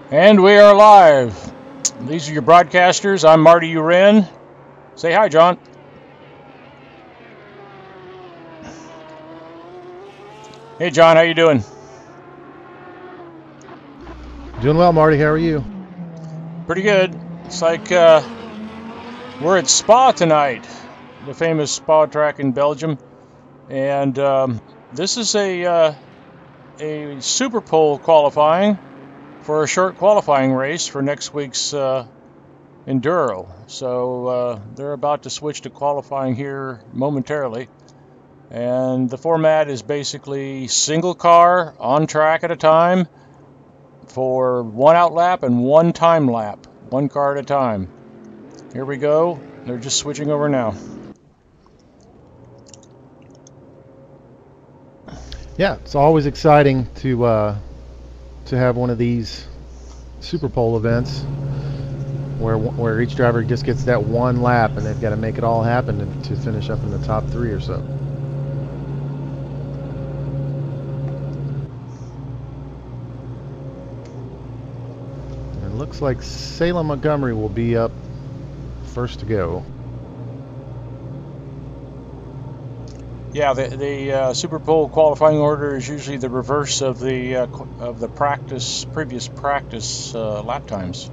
And we are live. These are your broadcasters. I'm Marty Uren. Say hi, John. Hey, John, how you doing? Doing well, Marty. How are you? Pretty good. It's like we're at Spa tonight, the famous Spa track in Belgium, and this is a Super Pole qualifying for a short qualifying race for next week's Enduro. So they're about to switch to qualifying here momentarily. And the format is basically single car on track at a time for one out lap and one time lap, one car at a time. Here we go. They're just switching over now. Yeah, it's always exciting to have one of these Super Pole events where each driver just gets that one lap and they've got to make it all happen to finish up in the top 3 or so. And it looks like Salem Montgomery will be up first to go. Yeah, the Super Pole qualifying order is usually the reverse of the previous practice lap times.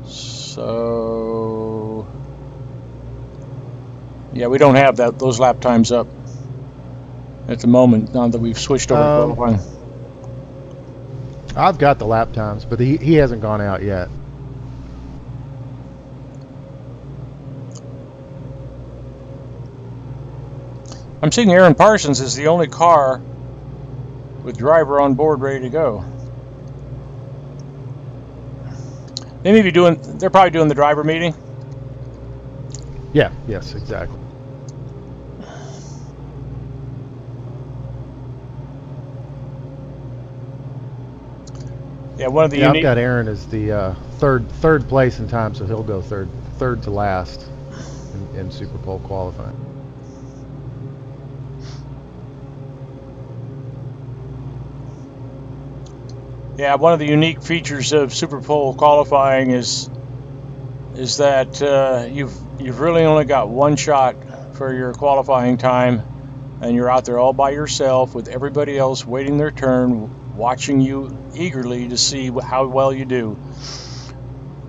So yeah, we don't have those lap times up at the moment. Now that we've switched over to qualifying. I've got the lap times, but he hasn't gone out yet. I'm seeing Aaron Parsons is the only car with driver on board ready to go. They're probably doing the driver meeting. Yeah, yes, exactly. Yeah, I've got Aaron as the third place in time, so he'll go third to last in Super Pole qualifying. Yeah, one of the unique features of Super Pole qualifying is that you've really only got one shot for your qualifying time, and you're out there all by yourself with everybody else waiting their turn, watching you eagerly to see how well you do.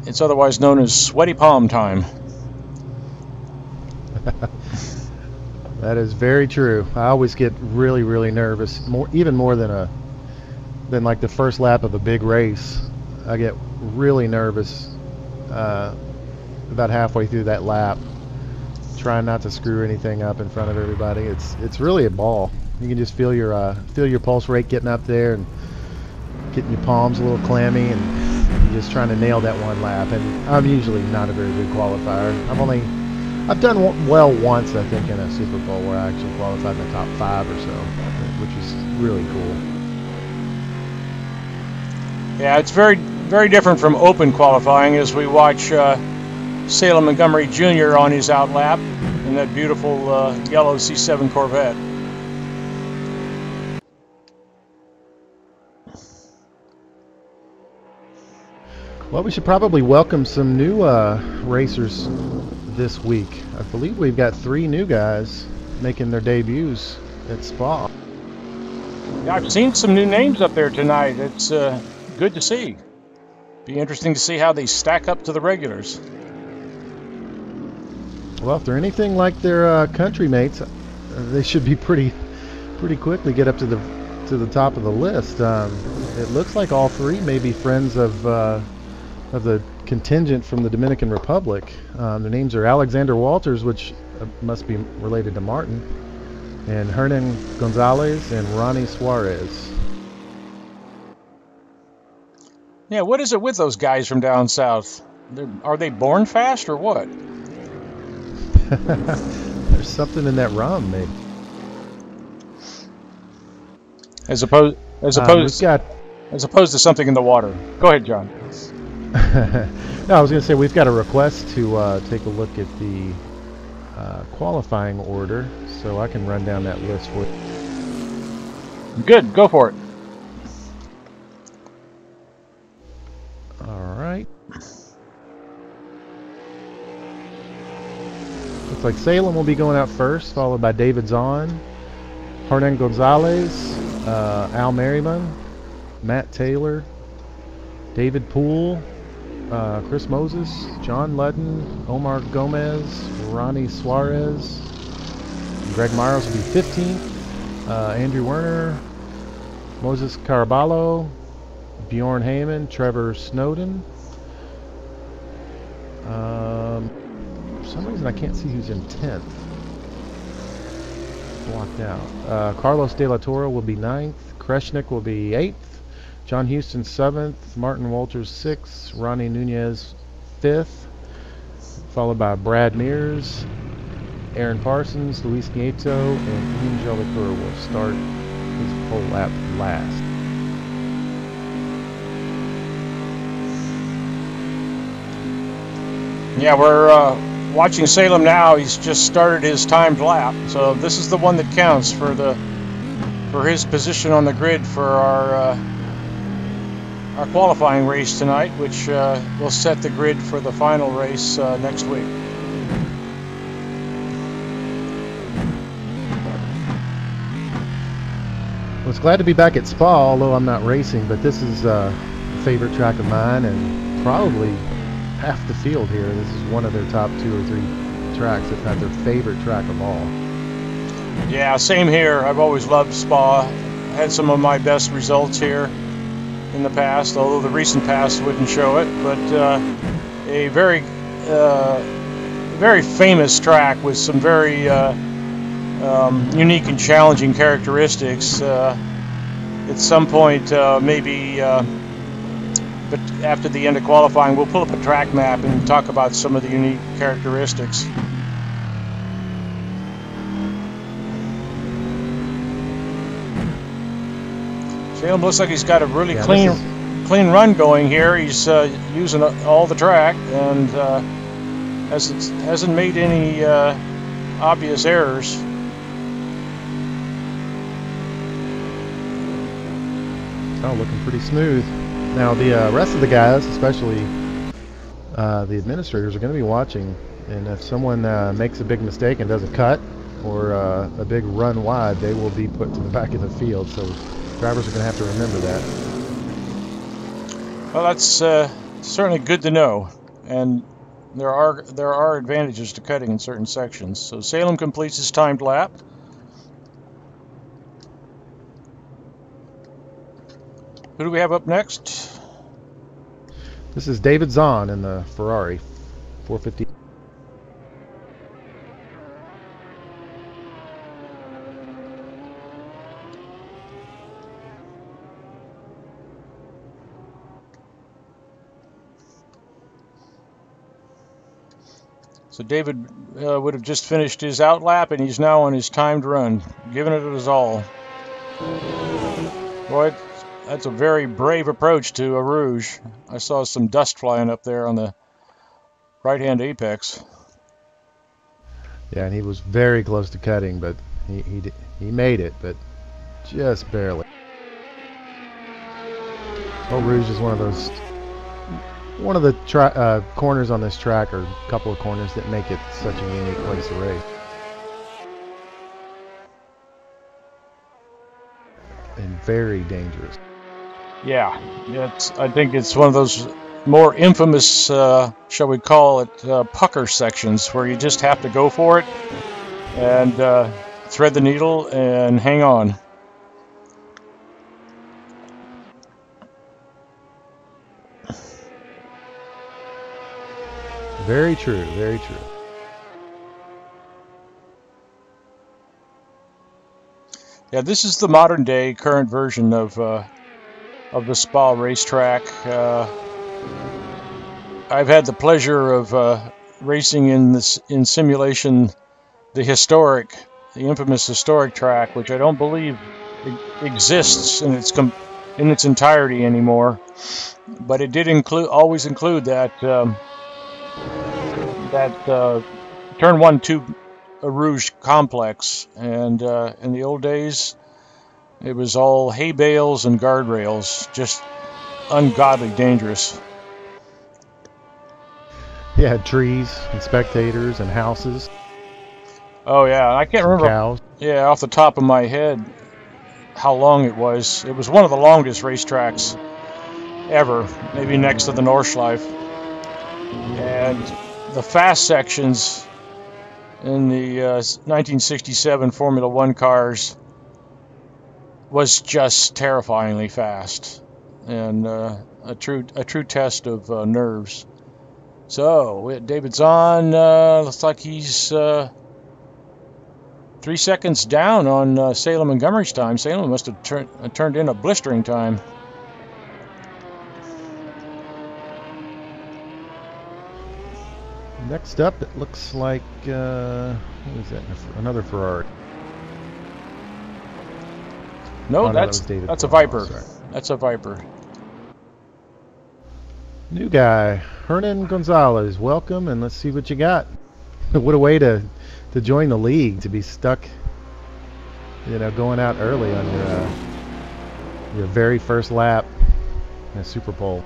It's otherwise known as sweaty palm time. That is very true. I always get really, really nervous, even more than like the first lap of a big race. I get really nervous about halfway through that lap, trying not to screw anything up in front of everybody. It's really a ball. You can just feel your pulse rate getting up there and getting your palms a little clammy, and you're just trying to nail that one lap. And I'm usually not a very good qualifier. I've done well once, I think, in a Super Bowl where I actually qualified in the top 5 or so, which is really cool. Yeah, it's very, very different from open qualifying as we watch Salem Montgomery Jr. on his out lap in that beautiful yellow C7 Corvette. Well, we should probably welcome some new racers this week. I believe we've got 3 new guys making their debuts at Spa. Yeah, I've seen some new names up there tonight. It's good to see. Be interesting to see how they stack up to the regulars. Well, if they're anything like their country mates, they should be pretty quickly get up to the top of the list. It looks like all 3 may be friends of the contingent from the Dominican Republic. Their names are Alexander Walters, which must be related to Martin, and Hernan Gonzalez and Ronny Suarez. Yeah, what is it with those guys from down south? Are they born fast or what? There's something in that rum, maybe. As opposed to something in the water. Go ahead, John. No, I was going to say we've got a request to take a look at the qualifying order, so I can run down that list for you. Good, go for it. All right. Looks like Salem will be going out first, followed by David Zahn, Hernan Gonzalez, Al Merriman, Matt Taylor, David Poole, Chris Moses, John Ludden, Omar Gomez, Ronny Suarez, Greg Myers will be 15th, Andrew Werner, Moses Caraballo, Bjorn Heyman, Trevor Snowden. For some reason I can't see who's in 10th. Blocked out. Carlos De La Torre will be 9th, Kreshnik will be 8th, John Houston 7th, Martin Walters 6th, Ronny Nunez 5th, followed by Brad Mears, Aaron Parsons, Luis Nieto, and Ian Jolicoeur will start his pole lap last. Yeah, we're watching Salem now. He's just started his timed lap, so this is the one that counts for his position on the grid for our qualifying race tonight, which will set the grid for the final race next week. I was glad to be back at Spa, although I'm not racing, but this is a favorite track of mine and probably half the field here. This is one of their top 2 or 3 tracks that had their favorite track of all. Yeah, same here. I've always loved Spa. Had some of my best results here in the past, although the recent past wouldn't show it. But a very, very famous track with some very unique and challenging characteristics. At some point, maybe. But after the end of qualifying, we'll pull up a track map and talk about some of the unique characteristics. Salem looks like he's got a really clean run going here. He's using all the track and hasn't made any obvious errors. Oh, looking pretty smooth. Now the rest of the guys, especially the administrators, are going to be watching, and if someone makes a big mistake and does a cut or a big run wide, they will be put to the back of the field. So drivers are going to have to remember that. Well, that's certainly good to know, and there are advantages to cutting in certain sections. So Salem completes his timed lap. Who do we have up next? This is David Zahn in the Ferrari 450. So David would have just finished his out lap, and he's now on his timed run, giving it his all. Boy, that's a very brave approach to a Rouge. I saw some dust flying up there on the right-hand apex. Yeah, and he was very close to cutting, but he made it, but just barely. Eau Rouge is one of the corners on this track, or a couple of corners that make it such a unique place to race. And very dangerous. Yeah, I think it's one of those more infamous, shall we call it, pucker sections where you just have to go for it and thread the needle and hang on. Very true, very true. Yeah, this is the modern day current version of the Spa racetrack. I've had the pleasure of racing in simulation the infamous historic track, which I don't believe exists in its entirety anymore. But it did always include that turn 1-2 Rouge complex, and in the old days, It was all hay bales and guardrails, just ungodly dangerous. Yeah, trees and spectators and houses. Oh yeah, I can't Some remember. cows. Yeah, off the top of my head, how long it was. It was one of the longest racetracks ever, maybe next to the Nordschleife. And the fast sections in the 1967 Formula One cars was just terrifyingly fast, and a true test of nerves. So David's on. Looks like he's 3 seconds down on Salem Montgomery's time. Salem must have turned in a blistering time. Next up, it looks like what is that? Another Ferrari. No, Oh, no, that's a Viper. That's a Viper. New guy, Hernan Gonzalez. Welcome, and let's see what you got. What a way to join the league, to be stuck, going out early on your very first lap in a Super Bowl.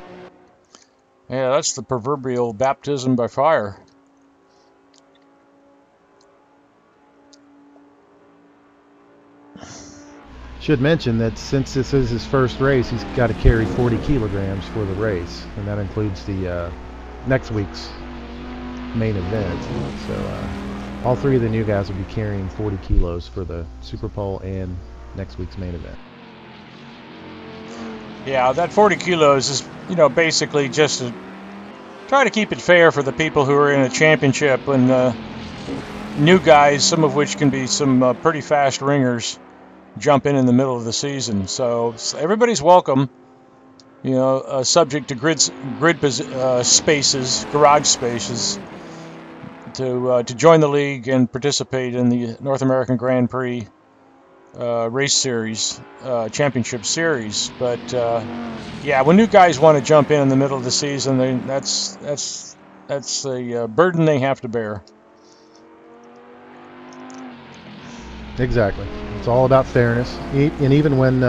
Yeah, that's the proverbial baptism by fire. Should mention that since this is his first race, he's got to carry 40 kilograms for the race, and that includes the next week's main event. So all three of the new guys will be carrying 40 kilos for the Super Bowl and next week's main event. Yeah, that 40 kilos is, basically just to try to keep it fair for the people who are in a championship, and new guys, some of which can be some pretty fast ringers, jump in the middle of the season. So everybody's welcome, subject to grid spaces, garage spaces, to join the league and participate in the North American Grand Prix race series, championship series. But yeah, when new guys want to jump in the middle of the season, that's a burden they have to bear. Exactly. It's all about fairness. And even when,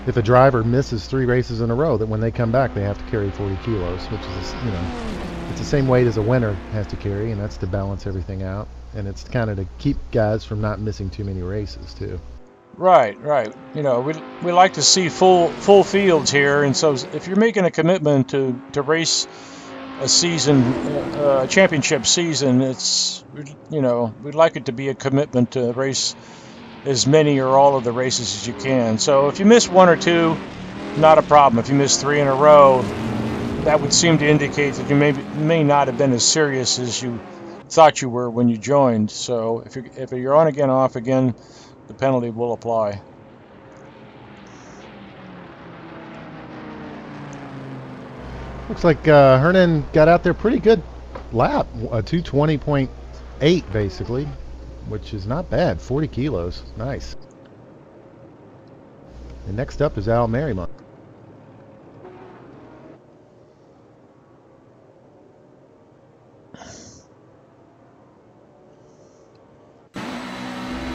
if a driver misses 3 races in a row, that when they come back, they have to carry 40 kilos, which is, it's the same weight as a winner has to carry, and that's to balance everything out. And it's kind of to keep guys from not missing too many races, too. Right. We like to see full fields here, and so if you're making a commitment to race a season, a championship season, we'd like it to be a commitment to race as many or all of the races as you can. So if you miss 1 or 2, not a problem. If you miss 3 in a row, that would seem to indicate that you may not have been as serious as you thought you were when you joined. So if you're on again, off again, the penalty will apply. Looks like Hernan got out there pretty good lap, a 220.8 basically, which is not bad. 40 kilos, nice. And next up is Al Merriman.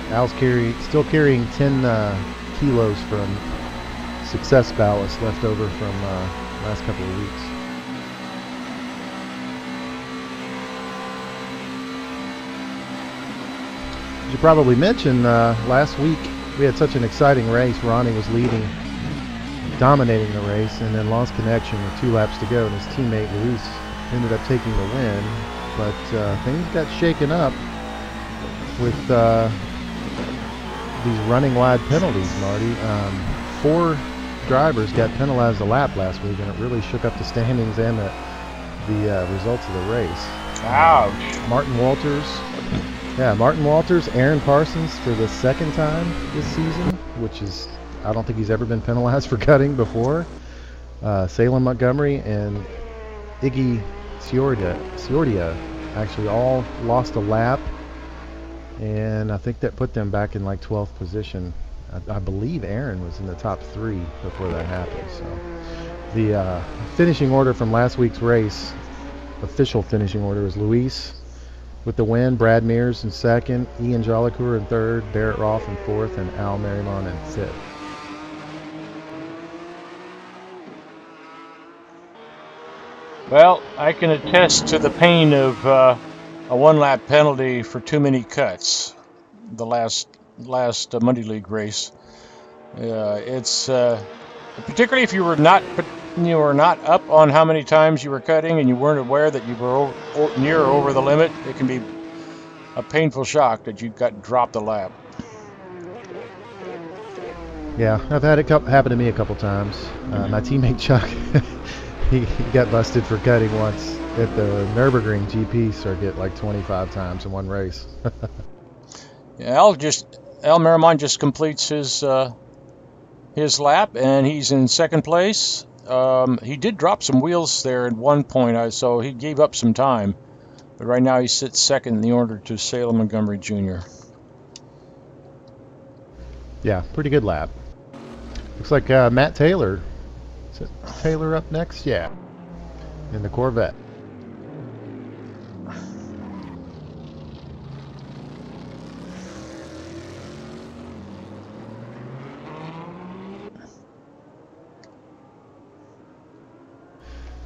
Al's still carrying 10 kilos from success ballast left over from last couple of weeks. You probably mentioned last week we had such an exciting race. Ronny was leading, dominating the race, and then lost connection with 2 laps to go, and his teammate Luis ended up taking the win. But things got shaken up with these running wide penalties, Marty. 4 drivers got penalized a lap last week, and it really shook up the standings and the results of the race. Ouch. Martin Walters, Aaron Parsons for the 2nd time this season, which is, I don't think he's ever been penalized for cutting before. Salem Montgomery and Iggy Ciordia actually all lost a lap, and I think that put them back in like 12th position. I believe Aaron was in the top 3 before that happened. So the finishing order from last week's race, official finishing order, is Luis, With the win, Brad Mears in second, Ian Jollicoeur in third, Barrett Rolfe in fourth, and Al Merrimon in fifth. Well, I can attest to the pain of a one-lap penalty for too many cuts. The last Monday League race. It's particularly if you were not up on how many times you were cutting and you weren't aware that you were near or over the limit. It can be a painful shock that you got dropped a lap. Yeah, I've had it happen to me a couple times. My teammate Chuck, he got busted for cutting once at the Nürburgring GP circuit like 25 times in one race. Yeah, Al Merrimon just completes his lap, and he's in second place. He did drop some wheels there at one point, so he gave up some time. But right now he sits second in the order to Salem Montgomery Jr. Yeah, pretty good lap. Looks like Matt Taylor. Is it Taylor up next? Yeah, in the Corvette.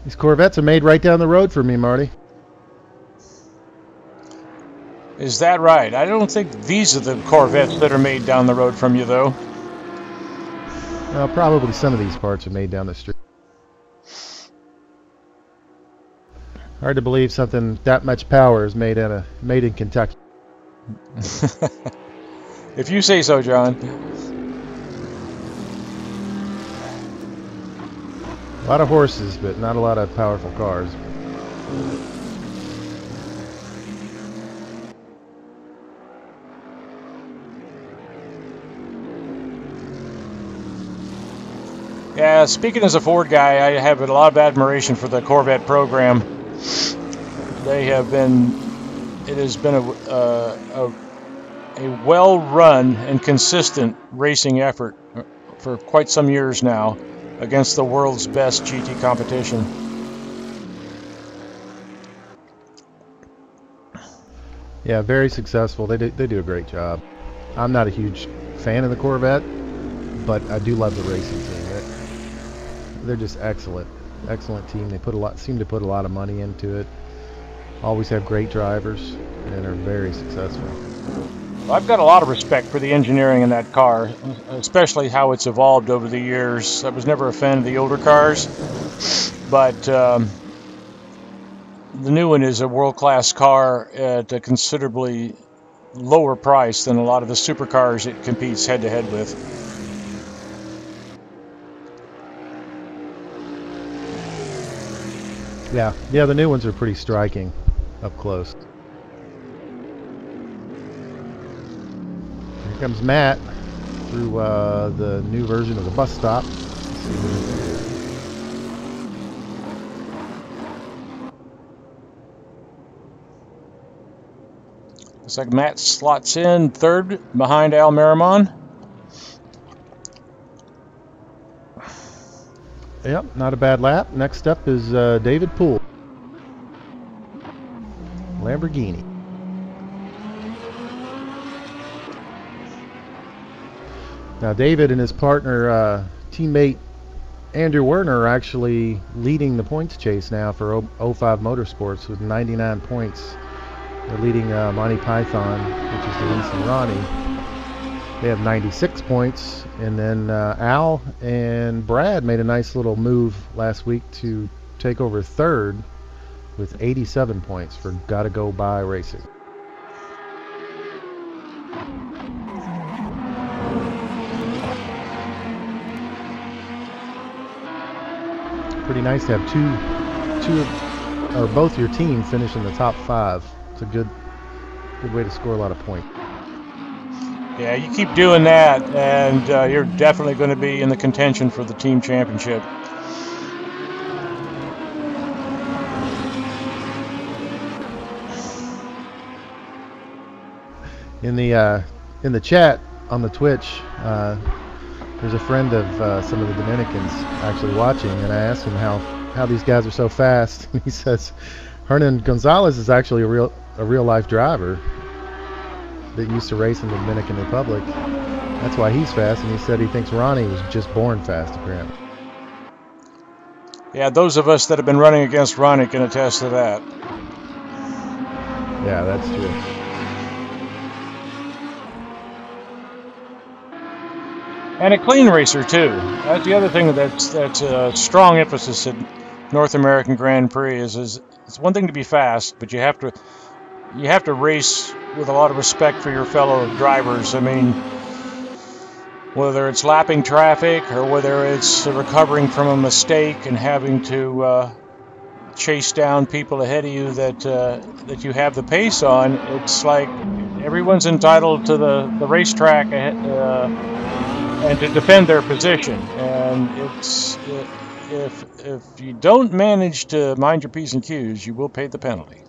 These Corvettes are made right down the road for me, Marty. Is that right? I don't think these are the Corvettes that are made down the road from you, though. Well, probably some of these parts are made down the street. Hard to believe something that much power is made in Kentucky. If you say so, John. A lot of horses, but not a lot of powerful cars. Yeah, speaking as a Ford guy, I have a lot of admiration for the Corvette program. It has been a well-run and consistent racing effort for quite some years now against the world's best GT competition. Yeah, very successful. They do a great job. I'm not a huge fan of the Corvette, but I do love the racing team. They're just excellent team. They seem to put a lot of money into it. Always have great drivers and are very successful. I've got a lot of respect for the engineering in that car, especially how it's evolved over the years. I was never a fan of the older cars, but the new one is a world-class car at a considerably lower price than a lot of the supercars it competes head-to-head with. Yeah, the new ones are pretty striking up close. Here comes Matt through the new version of the bus stop. Looks like Matt slots in third behind Al Merrimon. Yep, not a bad lap. Next up is David Poole. Lamborghini. Now David and his partner, teammate Andrew Werner, are actually leading the points chase now for 05 Motorsports with 99 points. They're leading Monty Python, which is Denise and Ronny. They have 96 points, and then Al and Brad made a nice little move last week to take over third with 87 points for Gotta Go By Racing. Pretty nice to have both your team finish in the top 5. It's a good way to score a lot of points. Yeah, you keep doing that, and you're definitely going to be in the contention for the team championship. In the chat on the Twitch, there's a friend of some of the Dominicans actually watching, and I asked him how these guys are so fast. And he says Hernan Gonzalez is actually a real life driver that used to race in the Dominican Republic. That's why he's fast, and he said he thinks Ronny was just born fast, apparently. Yeah, those of us that have been running against Ronny can attest to that. Yeah, that's true. And a clean racer too. That's the other thing that's a strong emphasis at North American Grand Prix is it's one thing to be fast, but you have to race with a lot of respect for your fellow drivers. I mean, whether it's lapping traffic or whether it's recovering from a mistake and having to chase down people ahead of you that you have the pace on, it's like everyone's entitled to the racetrack and to defend their position. And it's if you don't manage to mind your P's and Q's, you will pay the penalty.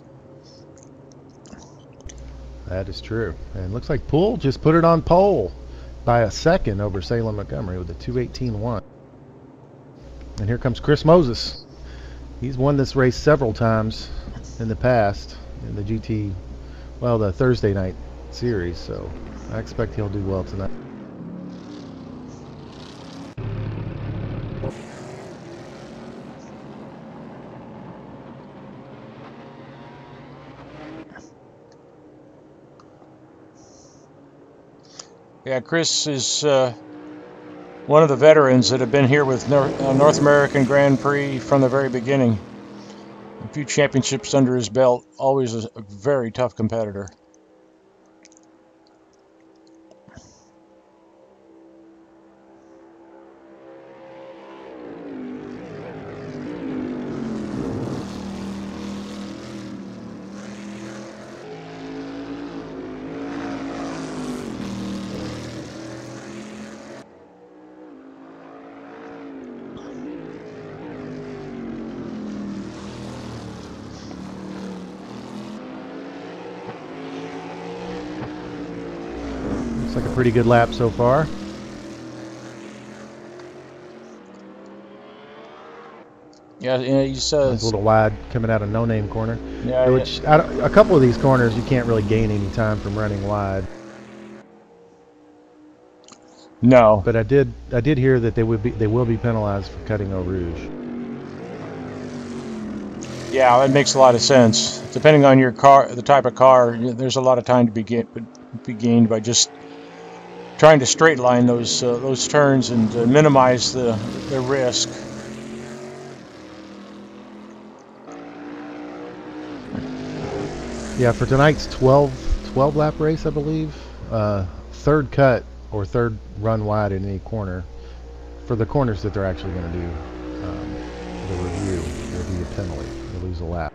That is true. And looks like Poole just put it on pole by a second over Salem Montgomery with a 2:18.1. And here comes Chris Moses. He's won this race several times in the past in the GT, well, the Thursday night series, so I expect he'll do well tonight. Yeah, Chris is one of the veterans that have been here with North American Grand Prix from the very beginning. A few championships under his belt, always a very tough competitor. Looks like a pretty good lap so far. Yeah, he's a little wide coming out of No Name corner. Yeah, which a couple of these corners you can't really gain any time from running wide. No, but I did hear that they will be penalized for cutting Eau Rouge. Yeah, that makes a lot of sense. Depending on your car, the type of car, there's a lot of time to be gained by just trying to straight line those turns and minimize the risk. Yeah, for tonight's 12 lap race, I believe, third cut or third run wide in any corner, for the corners that they're actually going to do the review, there'll be a penalty. You'll lose a lap.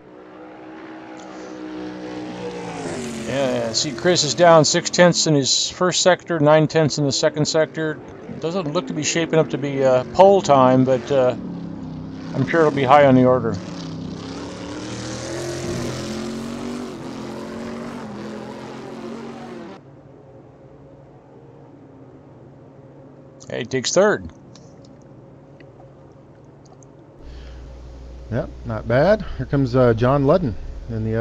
Yeah, see, Chris is down 6/10 in his first sector, 9/10 in the second sector. Doesn't look to be shaping up to be pole time, but I'm sure it'll be high on the order. Hey, he takes third. Yep, not bad. Here comes John Ludden and the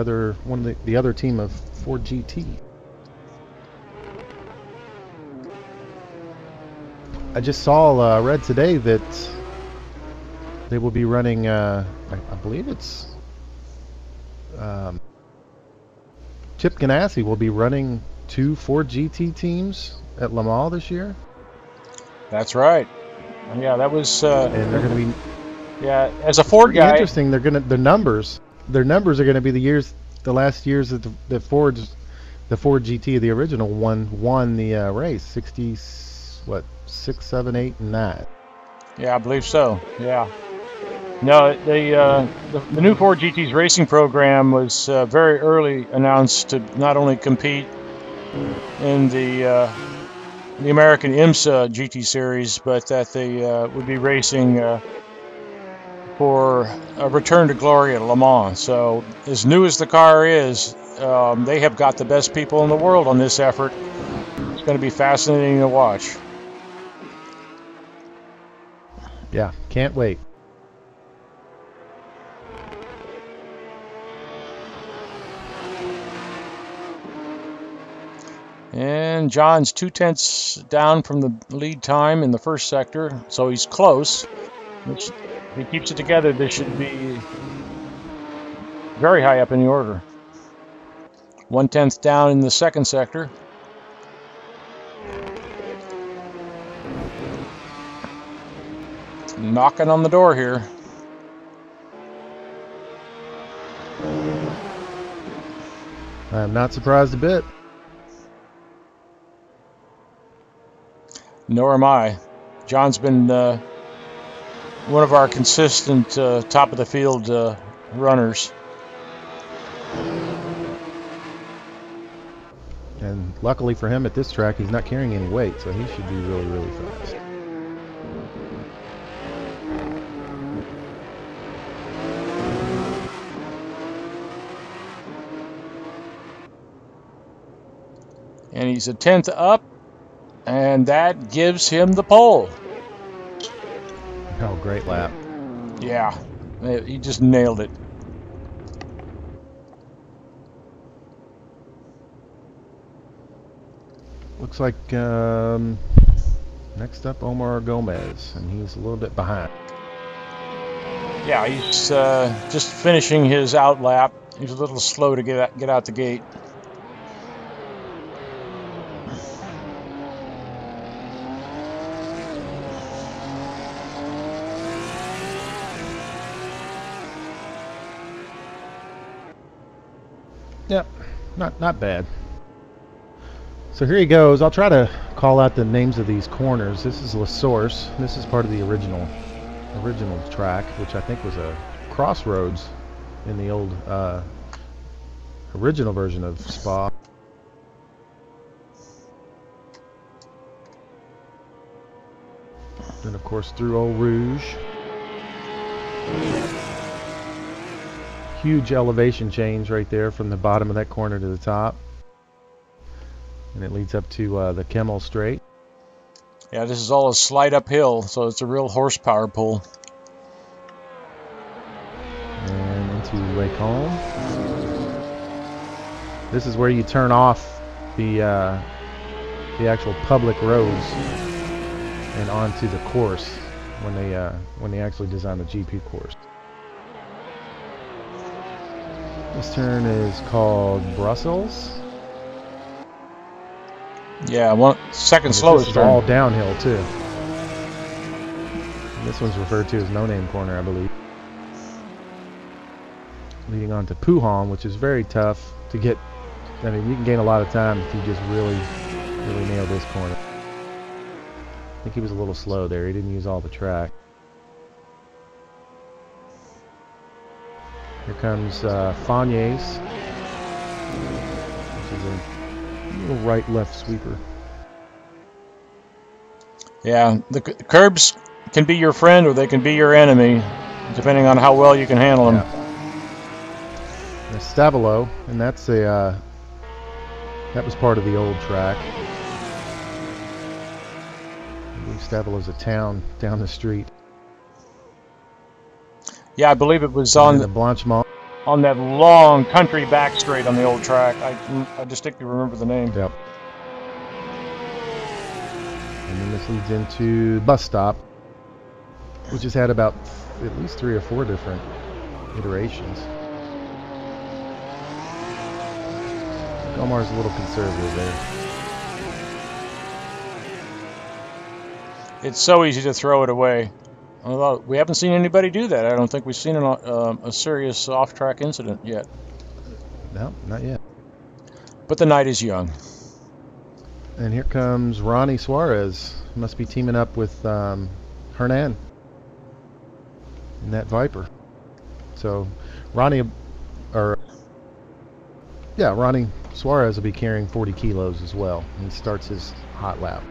other team of Ford GT. I just saw read today that they will be running. I believe it's Chip Ganassi will be running 2 Ford GT teams at Le Mans this year. That's right. Yeah, that was. And they're going to be. Yeah, as a Ford guy. Interesting. Their numbers are going to be the last years that the Ford GT, the original won the race. 6, 7, 8, and 9. Yeah, I believe so. Yeah. No, the new Ford GT's racing program was very early announced to not only compete in the American IMSA GT series, but that they would be racing for a return to glory at Le Mans. So, as new as the car is, they have got the best people in the world on this effort. It's going to be fascinating to watch. Yeah, can't wait. And John's 2/10 down from the lead time in the first sector, so he's close. Which, if he keeps it together, this should be very high up in the order. 1/10 down in the second sector. Knocking on the door here. I'm not surprised a bit. Nor am I. John's been one of our consistent top of the field runners. And luckily for him at this track, he's not carrying any weight, so he should be really, really fast. And he's a 10th up, and that gives him the pole. Oh, great lap. Yeah, he just nailed it. Looks like next up Omar Gomez, and he's a little bit behind. Yeah, he's just finishing his out lap. He's a little slow to get out the gate. Yep, not bad. So here he goes. I'll try to call out the names of these corners. This is La Source. This is part of the original track, which I think was a crossroads in the old original version of Spa. Then of course through Eau Rouge. Huge elevation change right there from the bottom of that corner to the top. And it leads up to the Kemmel Straight. Yeah, this is all a slight uphill, so it's a real horsepower pull. And into Lake Holm. This is where you turn off the actual public roads and onto the course when they actually design the GP course. This turn is called Brussels. Yeah, second slowest turn. This is turn. all downhill too. And this one's referred to as No Name Corner, I believe. Leading on to Puhan, which is very tough to get. I mean, you can gain a lot of time if you just really nail this corner. I think he was a little slow there. He didn't use all the track. Here comes Fagnes, which is a little right-left sweeper. Yeah, the curbs can be your friend or they can be your enemy, depending on how well you can handle them. Yeah. Stavolo, and that's that was part of the old track. I believe Stavolo's a town down the street. Yeah, I believe it was on the Blanchemont. On that long country back straight on the old track. I distinctly remember the name. Yep. And then this leads into Bus Stop, which has had about at least 3 or 4 different iterations. Omar's a little conservative there. It's so easy to throw it away. Although we haven't seen anybody do that. I don't think we've seen a serious off-track incident yet. No, not yet. But the night is young. And here comes Ronny Suarez. He must be teaming up with Hernan in that Viper. So Ronny Suarez will be carrying 40 kilos as well. And he starts his hot lap.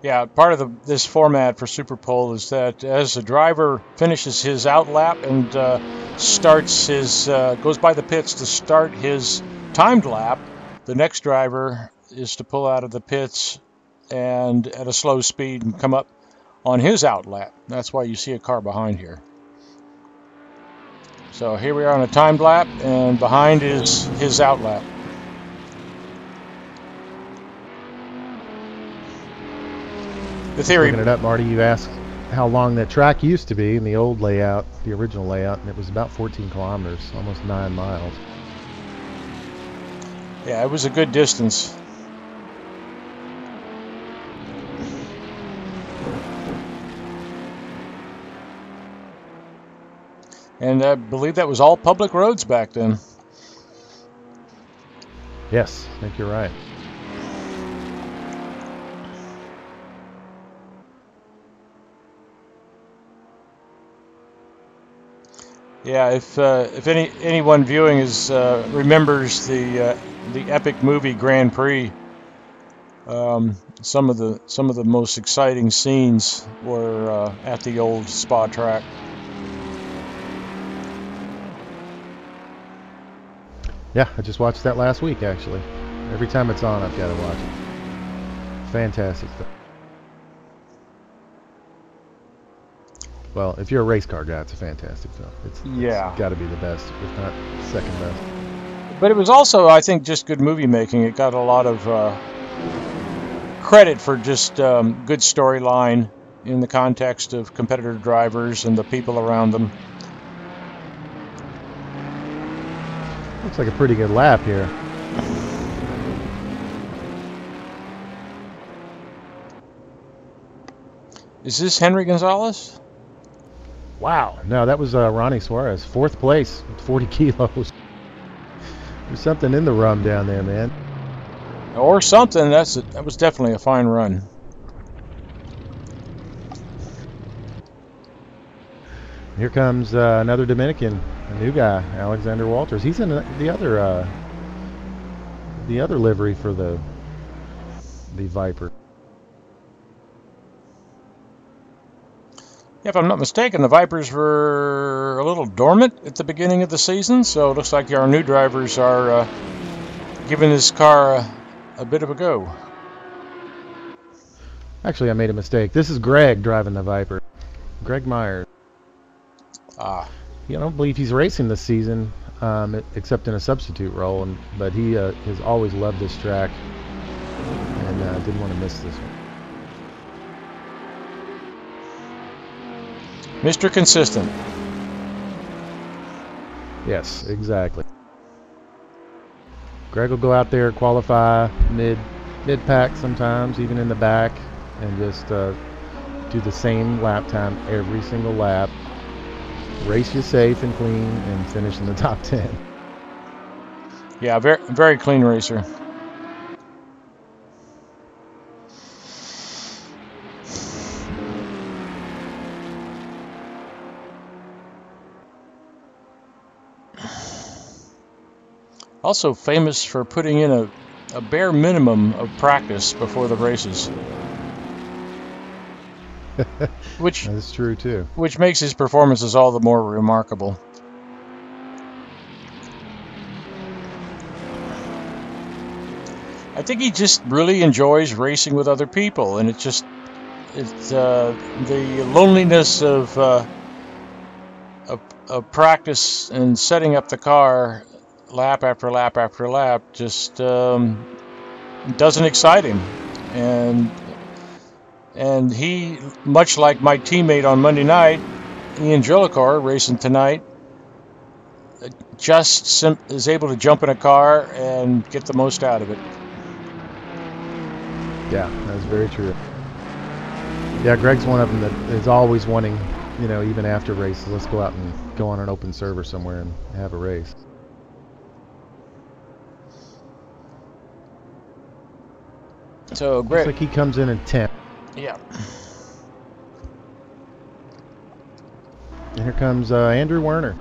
Yeah, part of this format for Super Pole is that as the driver finishes his out lap and starts his goes by the pits to start his timed lap, the next driver is to pull out of the pits and at a slow speed and come up on his outlap. That's why you see a car behind here. So here we are on a timed lap, and behind is his outlap. The theory. Looking it up, Marty, you asked how long that track used to be in the old layout, the original layout, and it was about 14 kilometers, almost 9 miles. Yeah, it was a good distance. And I believe that was all public roads back then. Yes, I think you're right. Yeah, if anyone viewing remembers the epic movie Grand Prix, some of the most exciting scenes were at the old Spa track. Yeah, I just watched that last week, actually. Every time it's on, I've got to watch it. Fantastic stuff. Well, if you're a race car guy, it's a fantastic film. It's got to be the best, if not second best. But it was also, I think, just good movie making. It got a lot of credit for just good storyline in the context of competitor drivers and the people around them. Looks like a pretty good lap here. Is this Henry Gonzalez? Wow. No, that was Ronny Suarez. 4th place with 40 kilos. There's something in the rum down there, man. Or something. That was definitely a fine run. Here comes another Dominican, a new guy, Alexander Walters. He's in the other livery for the Viper. Yeah, if I'm not mistaken, the Vipers were a little dormant at the beginning of the season, so it looks like our new drivers are giving this car a bit of a go. Actually, I made a mistake. This is Greg driving the Viper. Greg Myers. Ah. Yeah, I don't believe he's racing this season, except in a substitute role, but he has always loved this track and didn't want to miss this one. Mr. Consistent. Yes, exactly. Greg will go out there, qualify mid-pack sometimes, even in the back, and just do the same lap time every single lap. Race you safe and clean and finish in the top 10. Yeah, very, very clean racer. Also famous for putting in a bare minimum of practice before the races. Which that's true too. Which makes his performances all the more remarkable. I think he just really enjoys racing with other people, and it's the loneliness of practice and setting up the car lap after lap after lap just doesn't excite him, and he, much like my teammate on Monday night, Ian Jolicoeur, racing tonight, just is able to jump in a car and get the most out of it. Yeah, that's very true. Yeah, Greg's one of them that is always wanting, even after races, let's go out and go on an open server somewhere and have a race. So Greg, looks like he comes in 10th. Yeah. And here comes Andrew Werner.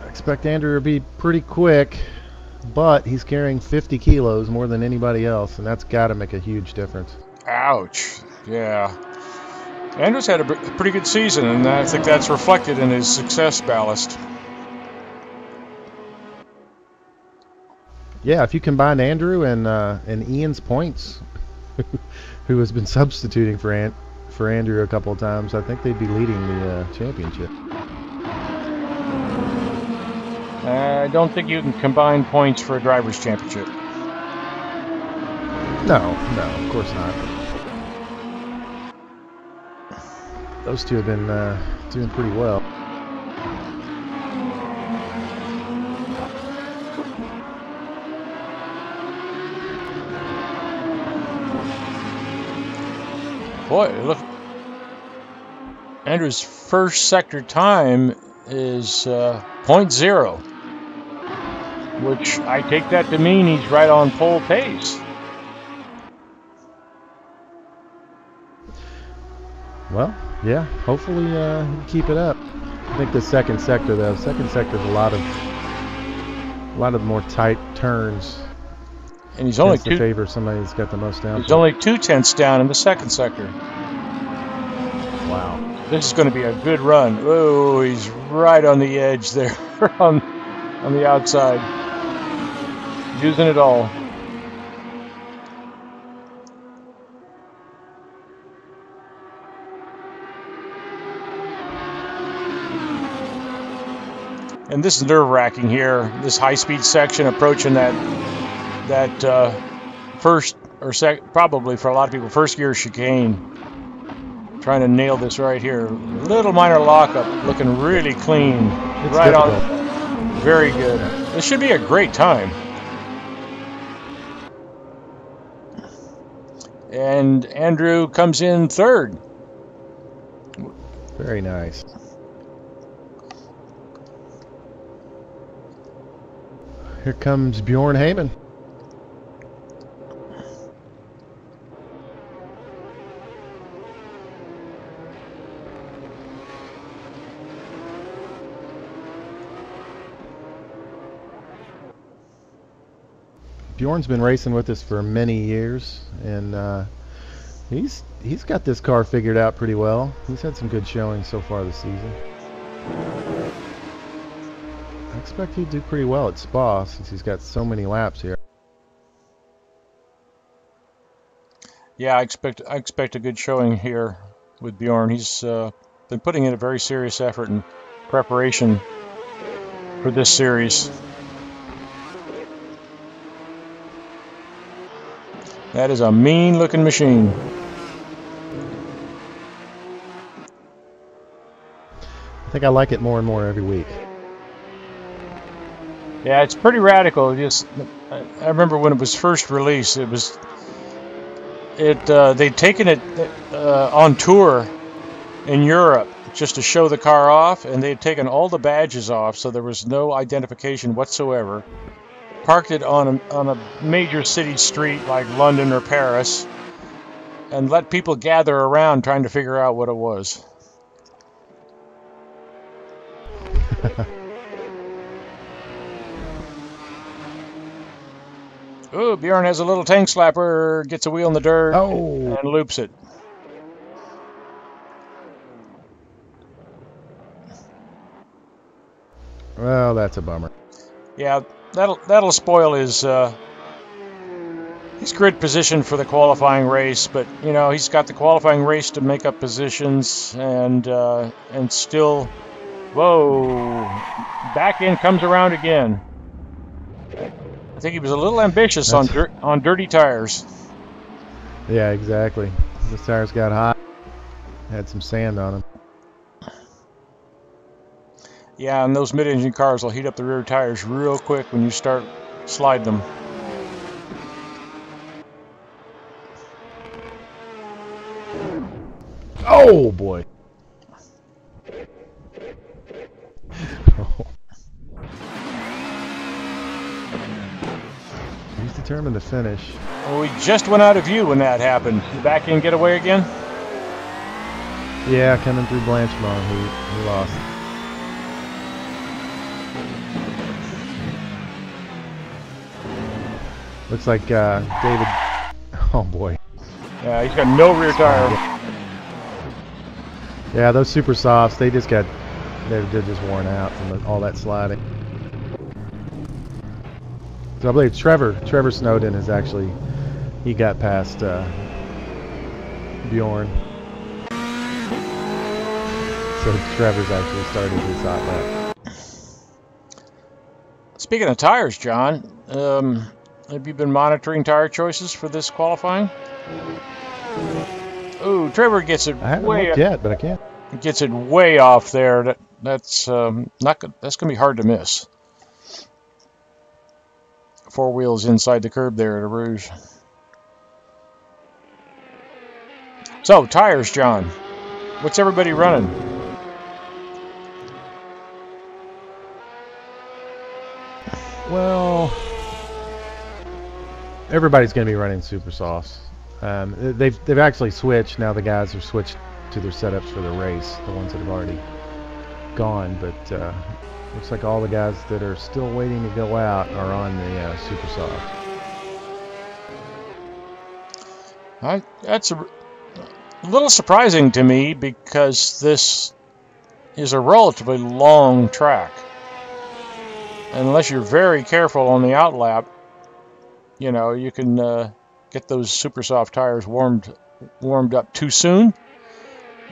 I expect Andrew to be pretty quick, but he's carrying 50 kilos more than anybody else, and that's got to make a huge difference. Ouch. Yeah. Andrew's had a pretty good season, and I think that's reflected in his success ballast. Yeah, if you combine Andrew and Ian's points, who has been substituting for Andrew a couple of times, I think they'd be leading the championship. I don't think you can combine points for a driver's championship. No, of course not. Those two have been doing pretty well. Boy, look. Andrew's first sector time is 0.0, which I take that to mean he's right on pole pace. Well, yeah, hopefully keep it up. I think the second sector, though, second sector's a lot of more tight turns. And he's only to favor somebody that's got the most down. He's only 2/10 down in the second sector. Wow. This is going to be a good run. Oh, he's right on the edge there, on the outside, using it all. And this is nerve-wracking here. This high-speed section approaching that first or probably for a lot of people first gear chicane. Trying to nail this right here. Little minor lockup, looking really clean. It's right difficult. on. Very good. This should be a great time. And Andrew comes in third. Very nice. Here comes Bjorn Heyman. Bjorn's been racing with us for many years, and he's got this car figured out pretty well. He's had some good showings so far this season. I expect he'd do pretty well at Spa since he's got so many laps here. Yeah, I expect a good showing here with Bjorn. He's been putting in a very serious effort in preparation for this series. That is a mean-looking machine. I think I like it more and more every week. Yeah, it's pretty radical. I remember when it was first released, they'd taken it on tour in Europe just to show the car off, and they'd taken all the badges off, so there was no identification whatsoever. Parked it on a major city street like London or Paris, and let people gather around trying to figure out what it was. Ooh, Bjorn has a little tank slapper, gets a wheel in the dirt, and loops it. Well, that's a bummer. Yeah, that'll spoil his grid position for the qualifying race. But you know, he's got the qualifying race to make up positions, and still, whoa, back end comes around again. I think he was a little ambitious on dirty tires. Yeah, exactly. Those tires got hot. Had some sand on them. Yeah, and those mid-engine cars will heat up the rear tires real quick when you start sliding them. Oh, boy. He's determined to finish. Well, we just went out of view when that happened. Back in getaway again? Yeah, coming through Blanchemont, he lost. Looks like David. Oh boy. Yeah, he's got no rear tire. Yeah, those super softs, they're just worn out from all that sliding. So I believe Trevor Snowden is actually, he got past Bjorn. So Trevor's actually started his hot lap. Speaking of tires, John, have you been monitoring tire choices for this qualifying? Oh, Trevor gets it I haven't way looked yet, but I can't. Gets it way off there. That's not good. That's gonna be hard to miss. 4 wheels inside the curb there at a Rouge. So tires, John. What's everybody running? Well, everybody's going to be running super softs. They've actually switched. Now the guys have switched to their setups for the race, the ones that have already gone. But looks like all the guys that are still waiting to go out are on the super soft. That's a little surprising to me because this is a relatively long track. Unless you're very careful on the outlap, you know, you can get those super soft tires warmed up too soon.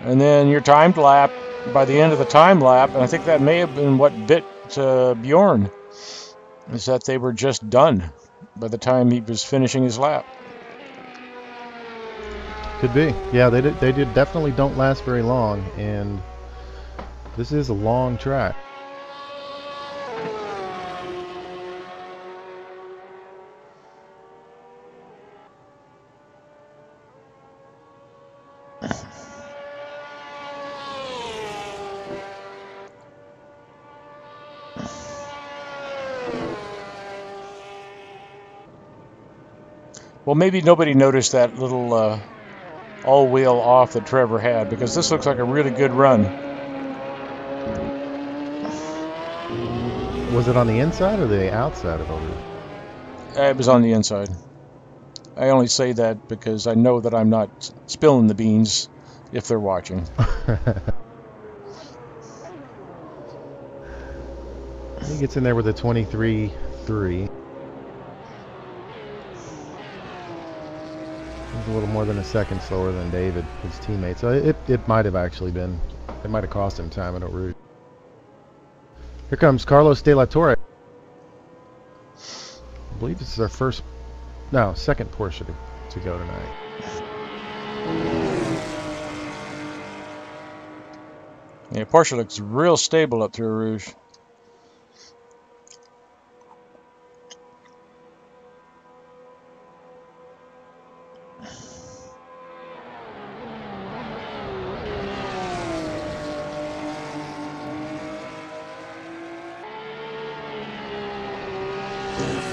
And then your timed lap, by the end of the time lap, and I think that may have been what bit Bjorn, is that they were just done by the time he was finishing his lap. Could be. Yeah, they definitely don't last very long, and this is a long track. Well, maybe nobody noticed that little all-wheel off that Trevor had, because this looks like a really good run. Was it on the inside or the outside of Rouge? It was on the inside. I only say that because I know that I'm not spilling the beans if they're watching. He gets in there with a 23.3. He's a little more than a second slower than David, his teammate. So it might have actually been, it might have cost him time at Rouge. Here comes Carlos De La Torre. I believe this is our second Porsche to go tonight. Yeah, Porsche looks real stable up through Rouge.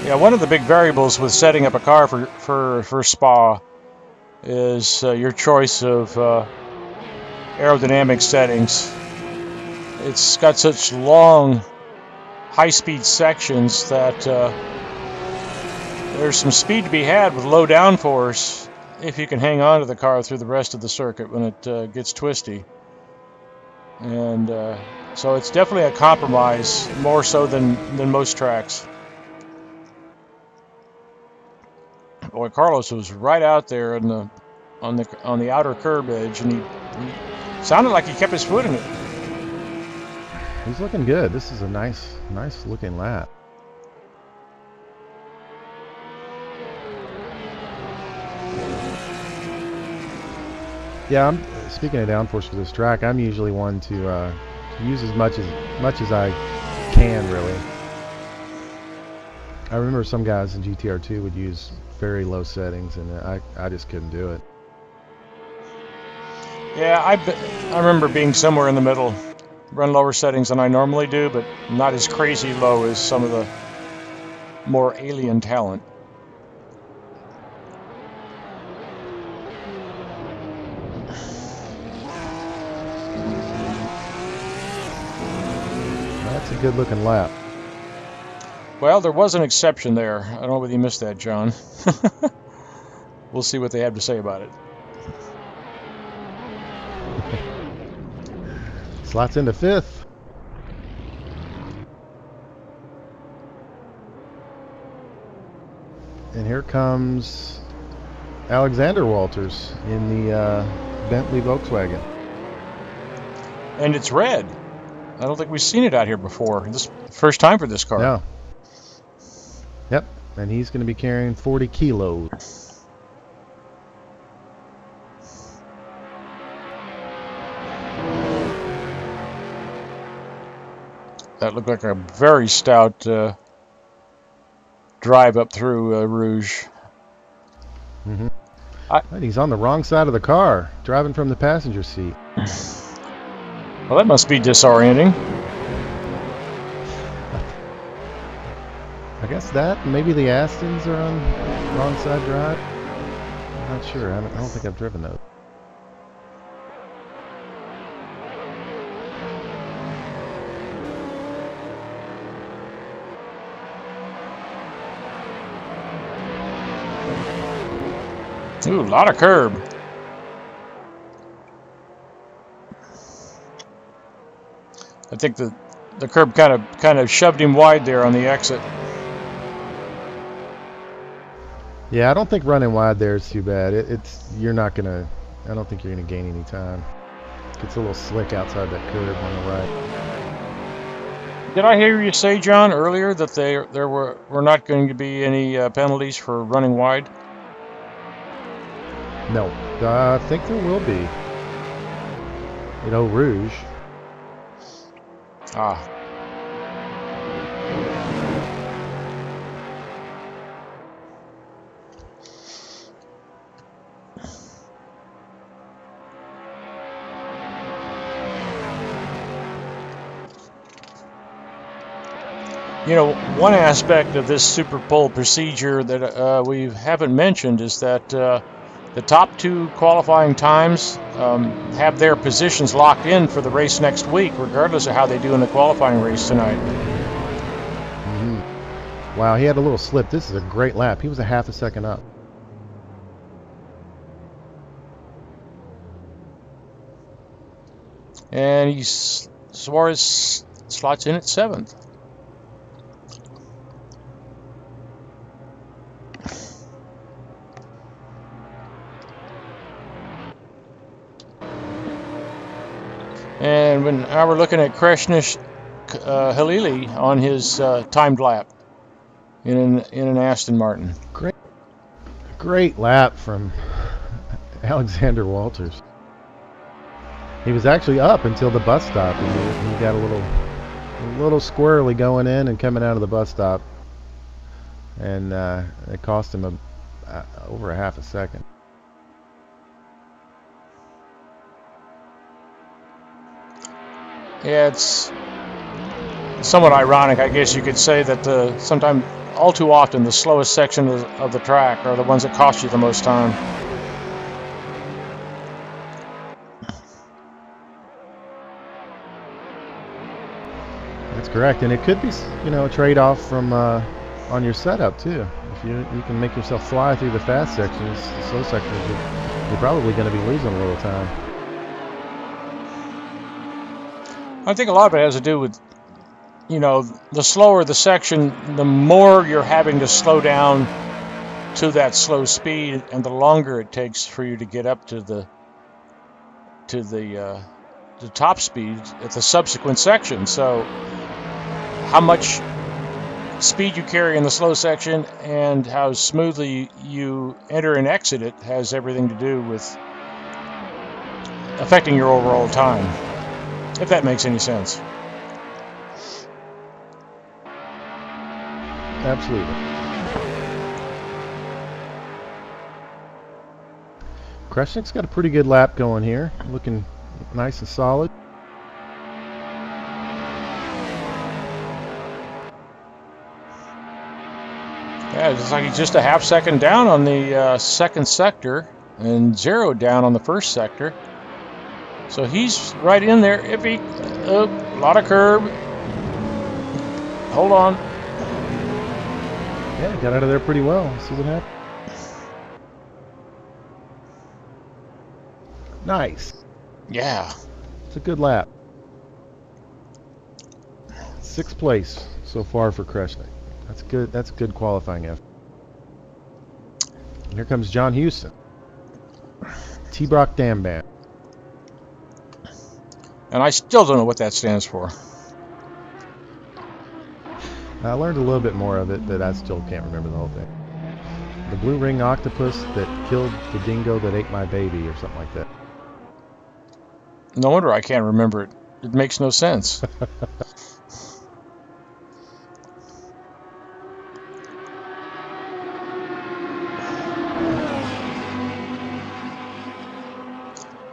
Yeah, one of the big variables with setting up a car for Spa is your choice of aerodynamic settings. It's got such long, high-speed sections that there's some speed to be had with low downforce if you can hang on to the car through the rest of the circuit when it gets twisty. And so it's definitely a compromise, more so than most tracks. Boy, Carlos was right out there on the outer curb edge, and he sounded like he kept his foot in it. He's looking good. This is a nice looking lap. Yeah, speaking of downforce for this track, I'm usually one to use as much as I can, really. I remember some guys in GTR2 would use very low settings, and I just couldn't do it. Yeah, I remember being somewhere in the middle. Run lower settings than I normally do, but not as crazy low as some of the more alien talent. That's a good looking lap. Well, there was an exception there. I don't know whether you missed that, John. We'll see what they have to say about it. Slots into fifth. 5th. And here comes Alexander Walters in the Bentley Volkswagen. And it's red. I don't think we've seen it out here before. This is the first time for this car. No. Yep. And he's going to be carrying 40 kilos. That looked like a very stout drive up through Rouge. Mm-hmm. And he's on the wrong side of the car, driving from the passenger seat. Well, that must be disorienting. I guess that, maybe the Astons are on the wrong side drive. I'm not sure. I don't think I've driven those. Ooh, a lot of curb. I think the curb kind of shoved him wide there on the exit. Yeah, I don't think running wide there is too bad. You're not gonna. I don't think you're gonna gain any time. It's a little slick outside that curve on the right. Did I hear you say, John, earlier that there were not going to be any penalties for running wide? No, I think there will be. You know, Rouge. Ah. You know, one aspect of this super pole procedure that we haven't mentioned is that the top two qualifying times have their positions locked in for the race next week, regardless of how they do in the qualifying race tonight. Mm-hmm. Wow, he had a little slip. This is a great lap. He was a half a second up. And Suarez slots in at 7th. And now we're looking at Kreshnish Halili on his timed lap in an Aston Martin. Great lap from Alexander Walters. He was actually up until the bus stop, and he got a little squirrely going in and coming out of the bus stop, and it cost him over a half a second. Yeah, it's somewhat ironic, I guess you could say, that sometimes, all too often, the slowest section of the track are the ones that cost you the most time. That's correct, and it could be, a trade-off from on your setup too. If you can make yourself fly through the fast sections, the slow sections, you're probably going to be losing a little time. I think a lot of it has to do with, the slower the section, the more you're having to slow down to that slow speed, and the longer it takes for you to get up to the top speed at the subsequent section. So how much speed you carry in the slow section and how smoothly you enter and exit it has everything to do with affecting your overall time, if that makes any sense. Absolutely. Kreshnik's got a pretty good lap going here, looking nice and solid. Yeah, it's like he's just a half second down on the second sector and 0 down on the first sector. So he's right in there. Iffy. A lot of curb. Hold on. Yeah, he got out of there pretty well. See what happened? Nice. Yeah. It's a good lap. 6th place so far for Kreshnik. That's good. That's a good qualifying effort. Here comes John Houston. T-Brock Dam Band. And I still don't know what that stands for. I learned a little bit more of it, but I still can't remember the whole thing. The blue ring octopus that killed the dingo that ate my baby, or something like that. No wonder I can't remember it. It makes no sense.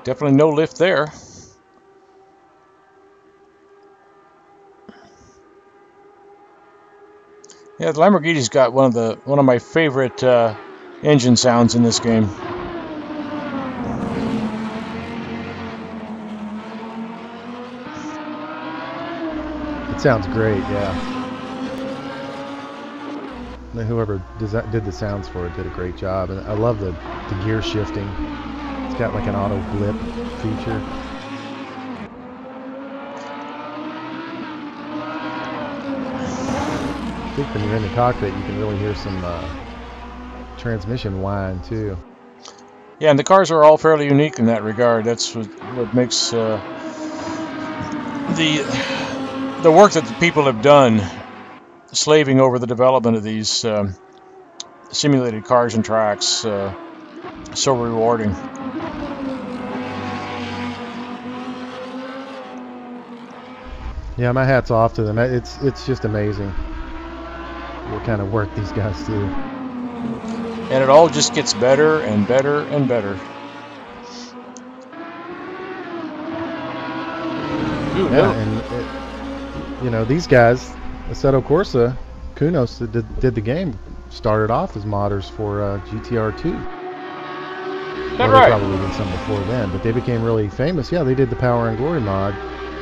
Definitely no lift there. Yeah, the Lamborghini's got one of my favorite engine sounds in this game. It sounds great, yeah. And whoever did the sounds for it did a great job, and I love the gear shifting. It's got like an auto blip feature. I think when you're in the cockpit, you can really hear some transmission whine too. Yeah, and the cars are all fairly unique in that regard. That's what makes the work that the people have done, slaving over the development of these simulated cars and tracks, so rewarding. Yeah, my hat's off to them. It's just amazing what kind of work these guys do. And it all just gets better and better and better. Ooh, yeah, and you know, these guys, Assetto Corsa, Kunos that did the game, started off as modders for GTR2. Well, right. Probably did some before then, but they became really famous. Yeah, they did the Power and Glory mod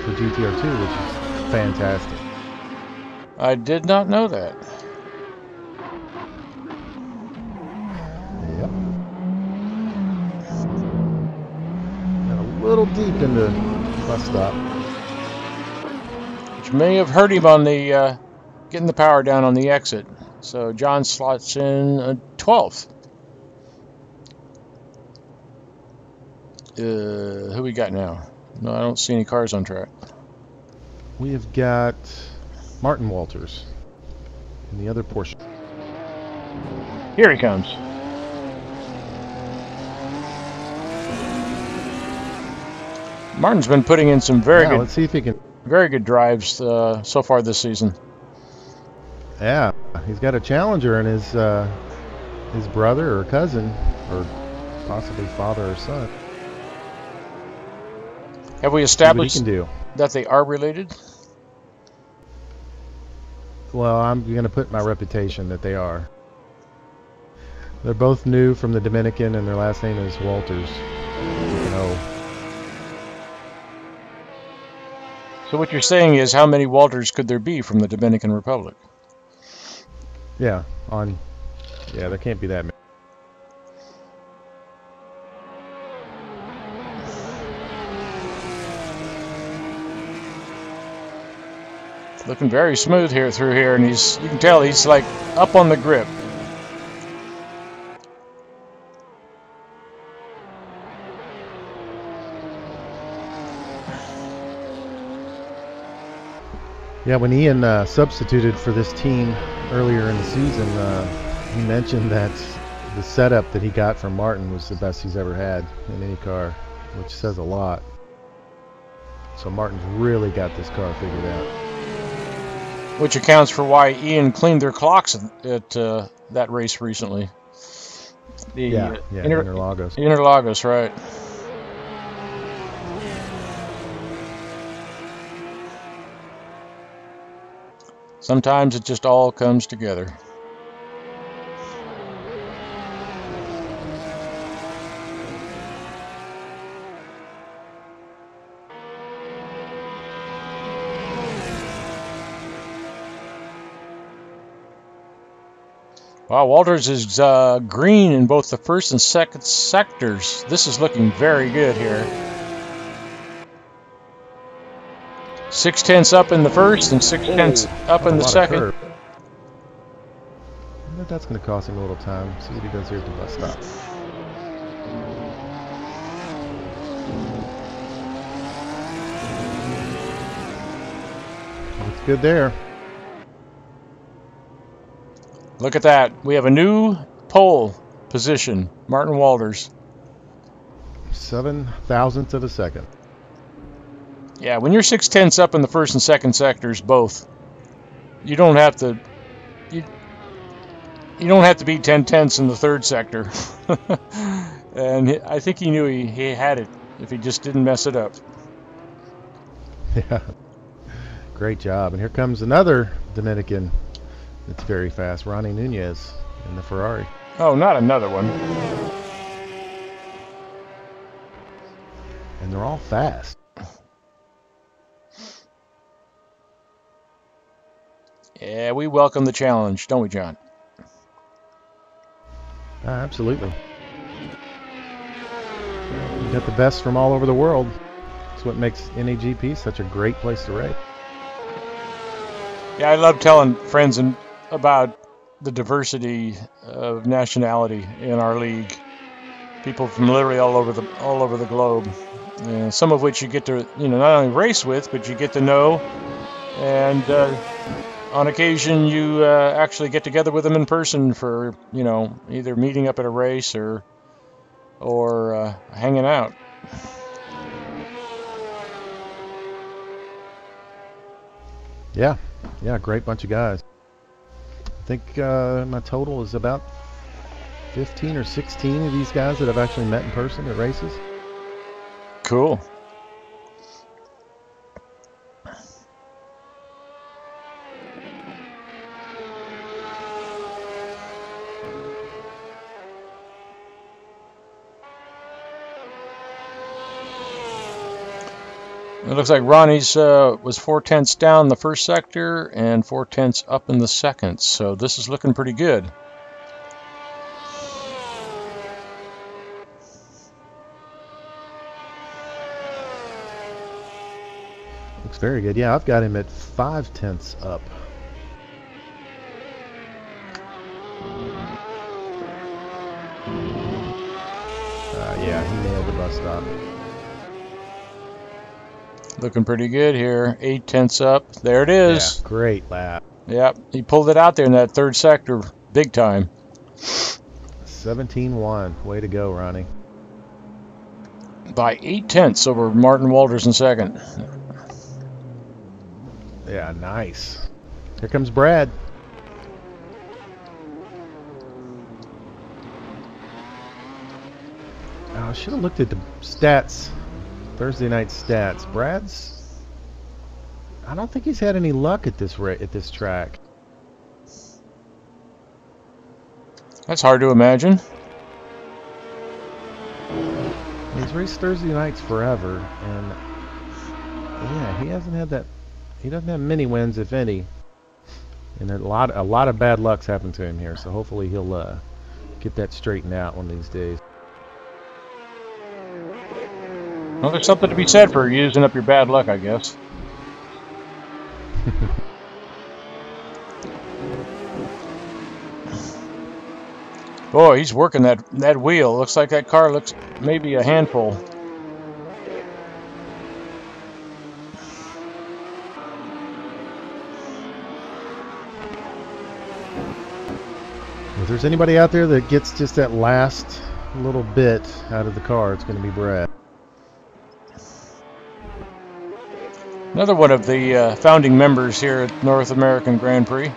for GTR2, which is fantastic. I did not know that. Yep. Got a little deep into bus stop, which may have hurt him on the getting the power down on the exit. So John slots in 12th. Who we got now? No, I don't see any cars on track. We have got Martin Walters in the other portion. Here he comes. Martin's been putting in some very good. Let's see if he can. Very good drives so far this season. Yeah, he's got a challenger in his brother or cousin, or possibly father or son. Have we established do. that they are related? Well, I'm going to put my reputation that they are. They're both new from the Dominican, and their last name is Walters. You know. So what you're saying is, how many Walters could there be from the Dominican Republic? Yeah, there can't be that many. Looking very smooth here through here, and you can tell he's like up on the grip. Yeah, when Ian substituted for this team earlier in the season, he mentioned that the setup that he got from Martin was the best he's ever had in any car, which says a lot. So Martin's really got this car figured out. Which accounts for why Ian cleaned their clocks at that race recently. Interlagos. Interlagos, right. Sometimes it just all comes together. Wow, Walters is green in both the first and second sectors. This is looking very good here. 6/10 up in the first and 6/10 up in the second. but that's going to cost him a little time. See what he does here at the bus stop. Looks good there. Look at that. We have a new pole position. Martin Walters. 0.07 of a second. Yeah, when you're 6/10 up in the first and second sectors, both, you don't have to. You don't have to be 10/10 in the third sector. And I think he knew he had it if he just didn't mess it up. Yeah, great job. And here comes another Dominican that's very fast, Ronny Nunez in the Ferrari. Oh, not another one. And they're all fast. Yeah, we welcome the challenge, don't we, John? Absolutely. You got the best from all over the world. That's what makes NAGP such a great place to race. Yeah, I love telling friends about the diversity of nationality in our league. People from literally all over the globe. Some of which you get to not only race with, but you get to know, and on occasion you actually get together with them in person for either meeting up at a race or hanging out. Yeah, great bunch of guys. I think my total is about 15 or 16 of these guys that I've actually met in person at races. Cool. It looks like Ronnie's was 4/10 down the first sector and 4/10 up in the second, so this is looking pretty good. Looks very good. Yeah, I've got him at 5/10 up. Yeah, he nailed the bus stop. Looking pretty good here. 8/10 up. There it is. Yeah, great lap. Yep, he pulled it out there in that third sector big time. 17-1. Way to go, Ronnie. By 8/10 over Martin Walters in second. Yeah, nice. Here comes Brad. Oh, I should have looked at the stats. Thursday night stats. Brad's, I don't think he's had any luck at this track. That's hard to imagine. He's raced Thursday nights forever, and yeah, he hasn't had that. He doesn't have many wins, if any, and a lot of bad luck's happened to him here. So hopefully he'll get that straightened out one of these days. Well, there's something to be said for using up your bad luck, I guess. Boy, he's working that wheel. Looks like that car looks maybe a handful. If there's anybody out there that gets just that last little bit out of the car, it's going to be Brad. Another one of the founding members here at North American Grand Prix.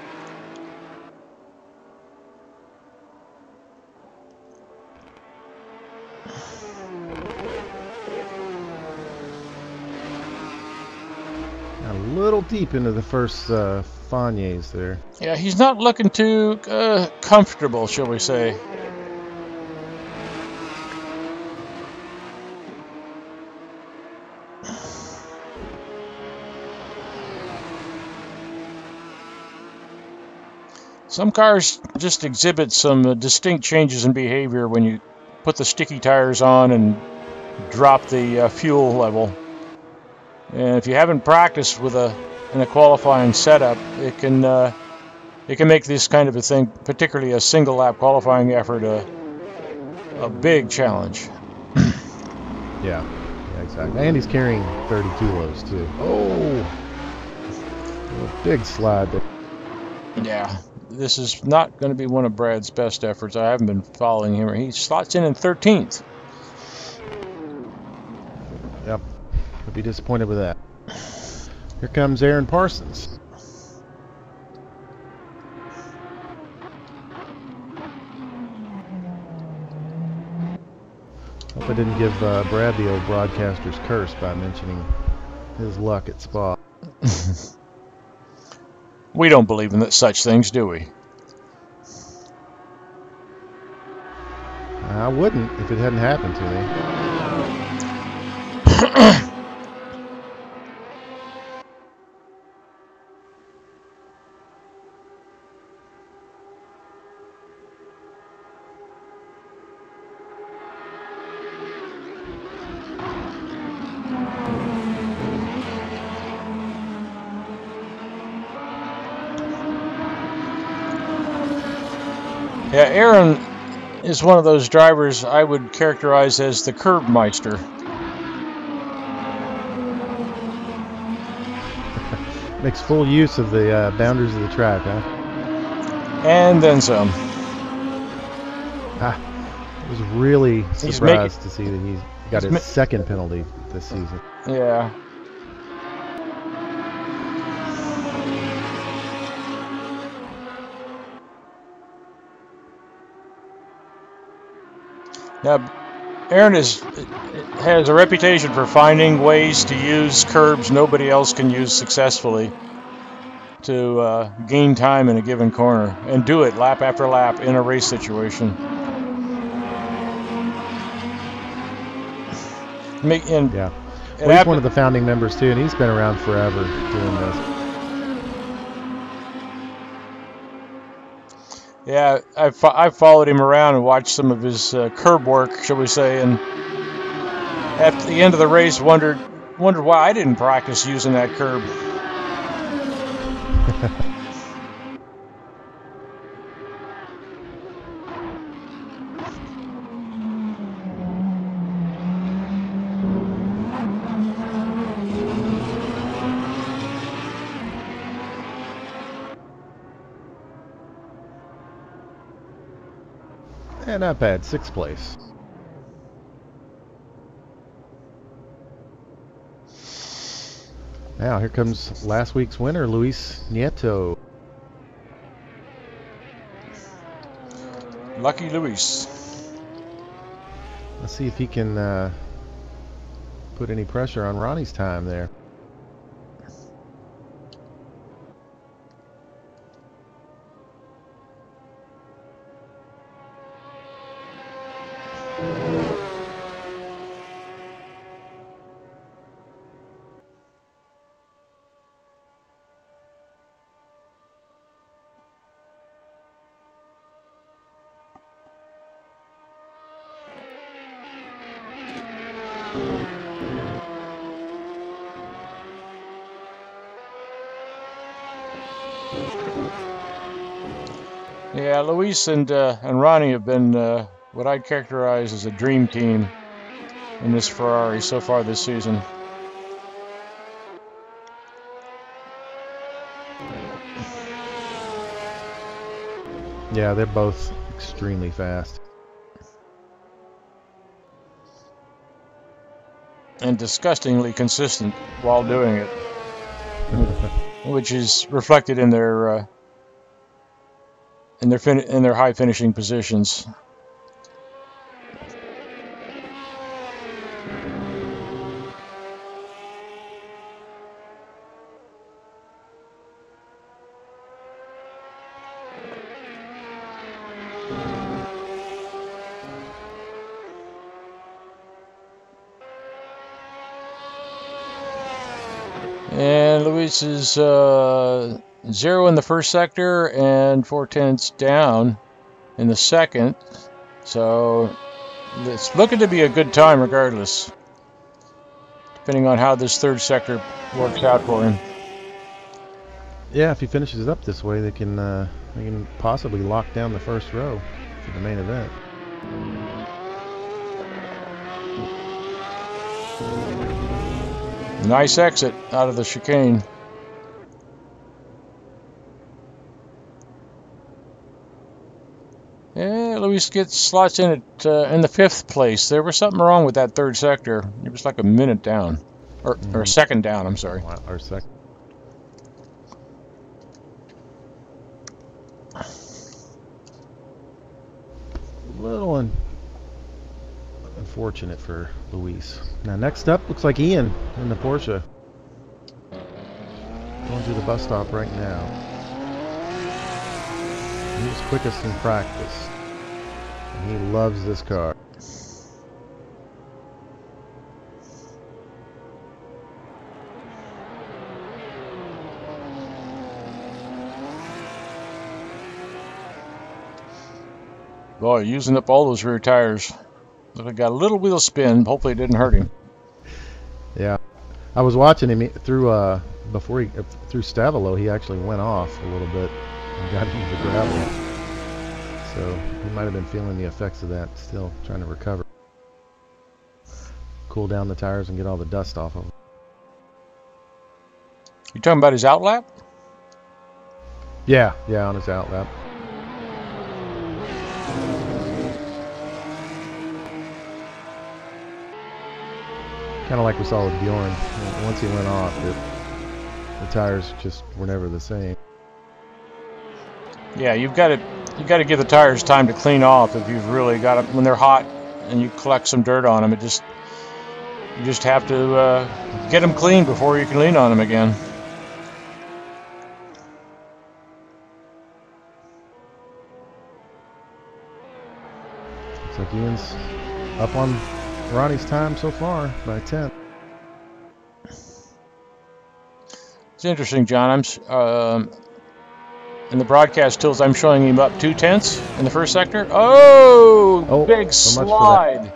A little deep into the first Fagnes there. Yeah, he's not looking too comfortable, shall we say. Some cars just exhibit some distinct changes in behavior when you put the sticky tires on and drop the fuel level. And if you haven't practiced with in a qualifying setup, it can it can make this kind of a thing, particularly a single lap qualifying effort, a big challenge. Yeah, exactly. And he's carrying 30 kilos too. Oh, a big slide there. Yeah, this is not going to be one of Brad's best efforts. I haven't been following him. He slots in 13th. Yep, I'd be disappointed with that. Here comes Aaron Parsons. Hope I didn't give Brad the old broadcaster's curse by mentioning his luck at Spa. We don't believe in such things, do we? I wouldn't if it hadn't happened to me. Yeah, Aaron is one of those drivers I would characterize as the curb meister. Makes full use of the boundaries of the track, huh? And then some. I was really surprised to see that he got his second penalty this season. Yeah. Now, Aaron has a reputation for finding ways to use curbs nobody else can use successfully to gain time in a given corner and do it lap after lap in a race situation. Yeah. Well, he's one of the founding members too, and he's been around forever doing this. Yeah, I've followed him around and watched some of his curb work, shall we say, and at the end of the race wondered why I didn't practice using that curb. And not bad, 6th place. Now here comes last week's winner, Luis Nieto. Lucky Luis. Let's see if he can put any pressure on Ronnie's time there. Yeah, Luis and Ronny have been what I'd characterize as a dream team in this Ferrari so far this season. Yeah, they're both extremely fast. And disgustingly consistent while doing it, which is reflected in their high finishing positions. And Luis is 0 in the first sector and 4/10 down in the second. So it's looking to be a good time regardless, depending on how this third sector works out for him. Yeah, if he finishes it up this way, they can possibly lock down the first row for the main event. Nice exit out of the chicane. Yeah, Luis gets slots in it in the 5th place. There was something wrong with that 3rd sector. It was like a minute down, or a second down. I'm sorry. Wow, or second. Little unfortunate for Luis. Now next up looks like Ian in the Porsche. Going to the bus stop right now. He's quickest in practice. And he loves this car. Boy, using up all those rear tires. Look, I got a little wheel spin. Hopefully it didn't hurt him. Yeah. I was watching him through before he through Stavolo. He actually went off a little bit and got into the gravel. So he might have been feeling the effects of that, still trying to recover. Cool down the tires and get all the dust off of them. You talking about his outlap? Yeah, on his outlap. Kind of like we saw with Bjorn. Once he went off, the tires just were never the same. Yeah, you've got to give the tires time to clean off if you've really got them when they're hot and you collect some dirt on them. You just have to get them clean before you can lean on them again. Looks like Ian's up on Ronnie's time so far by 10. It's interesting, John. In the broadcast tools, I'm showing him up 2/10 in the 1st sector. Oh, big so slide.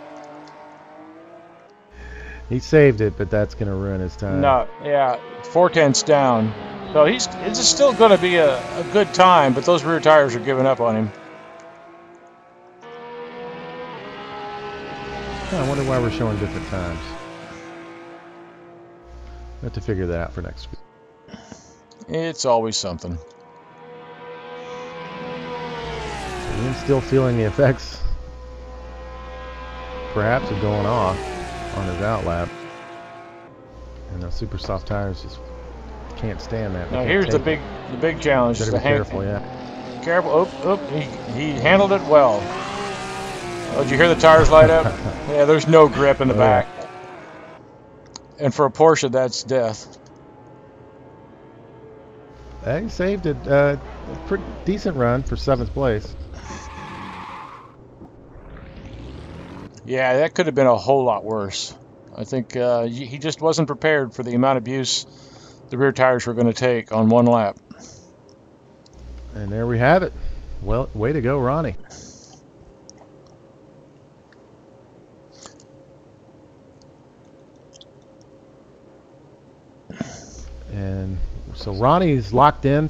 He saved it, but that's going to ruin his time. No, yeah, 4/10 down. So it's still going to be a good time, but those rear tires are giving up on him. I wonder why we're showing different times. We'll have to figure that out for next week. It's always something. Ian's still feeling the effects, perhaps, of going off on his outlap. And those super soft tires just can't stand that. Now here's the big challenge. Better be careful, yeah. Careful. He handled it well. Oh, did you hear the tires light up? Yeah, there's no grip in the back. And for a Porsche, that's death. He saved it. A pretty decent run for 7th place. Yeah, that could have been a whole lot worse. I think he just wasn't prepared for the amount of abuse the rear tires were going to take on one lap. And there we have it. Well, way to go, Ronny. And so Ronnie's locked in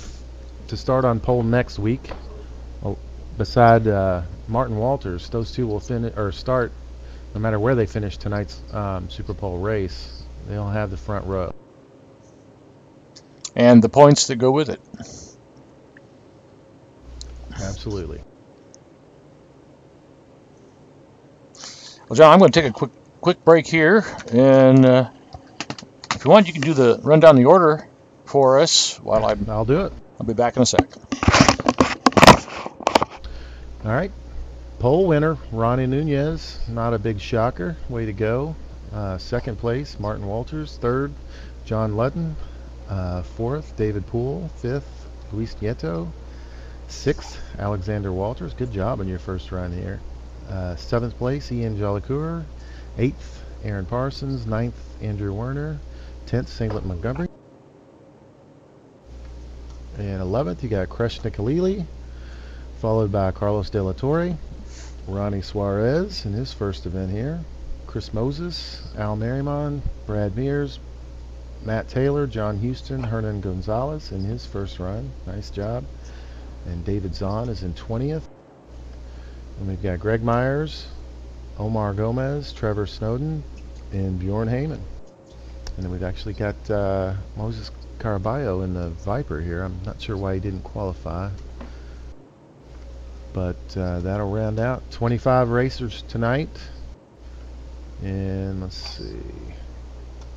to start on pole next week. Beside Martin Walters, those two will start no matter where they finish tonight's Super Pole race. They'll have the front row and the points that go with it. Absolutely. Well, John, I'm going to take a quick break here, and if you want, you can do the run down the order for us while I'll do it. I'll be back in a sec. All right. Pole winner, Ronny Nunez. Not a big shocker. Way to go. 2nd place, Martin Walters. 3rd, John Ludden. 4th, David Poole. 5th, Luis Nieto. 6th, Alexander Walters. Good job on your first run here. 7th place, Ian Jolicoeur. 8th, Aaron Parsons. 9th, Andrew Werner. 10th, Singlet Montgomery. And 11th, you got Kresh Nicolili, followed by Carlos De La Torre, Ronnie Suarez in his first event here, Chris Moses, Al Merriman, Brad Mears, Matt Taylor, John Houston, Hernan Gonzalez in his first run. Nice job. And David Zahn is in 20th. And we've got Greg Myers, Omar Gomez, Trevor Snowden, and Bjorn Heyman. And then we've actually got Moses Caraballo in the Viper here. I'm not sure why he didn't qualify. But that'll round out 25 racers tonight. And let's see.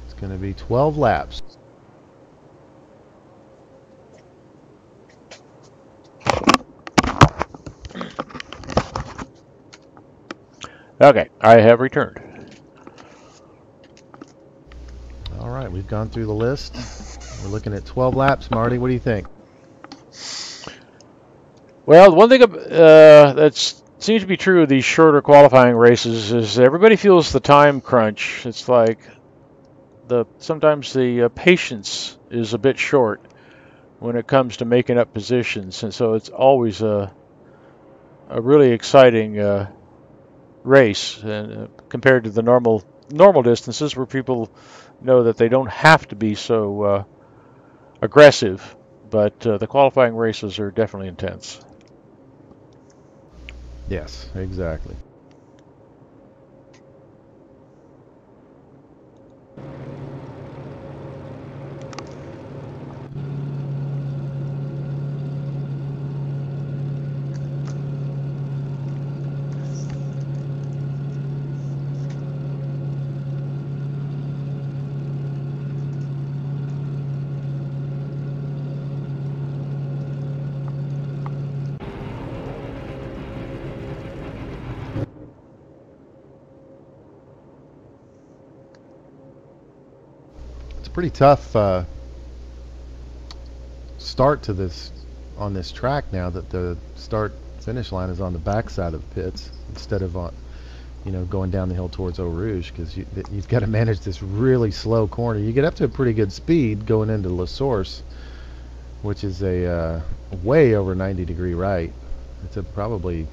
It's going to be 12 laps. Okay, I have returned. All right, we've gone through the list. We're looking at 12 laps. Marty, what do you think? Well, one thing that seems to be true of these shorter qualifying races is everybody feels the time crunch. It's like sometimes the patience is a bit short when it comes to making up positions, and so it's always a really exciting race, and compared to the normal distances where people know that they don't have to be so aggressive, but the qualifying races are definitely intense. Yes, exactly. Pretty tough start to this on this track now that the start finish line is on the back side of the pits instead of on, going down the hill towards Eau Rouge, because you've got to manage this really slow corner. You get up to a pretty good speed going into La Source, which is a way over 90-degree right. It's probably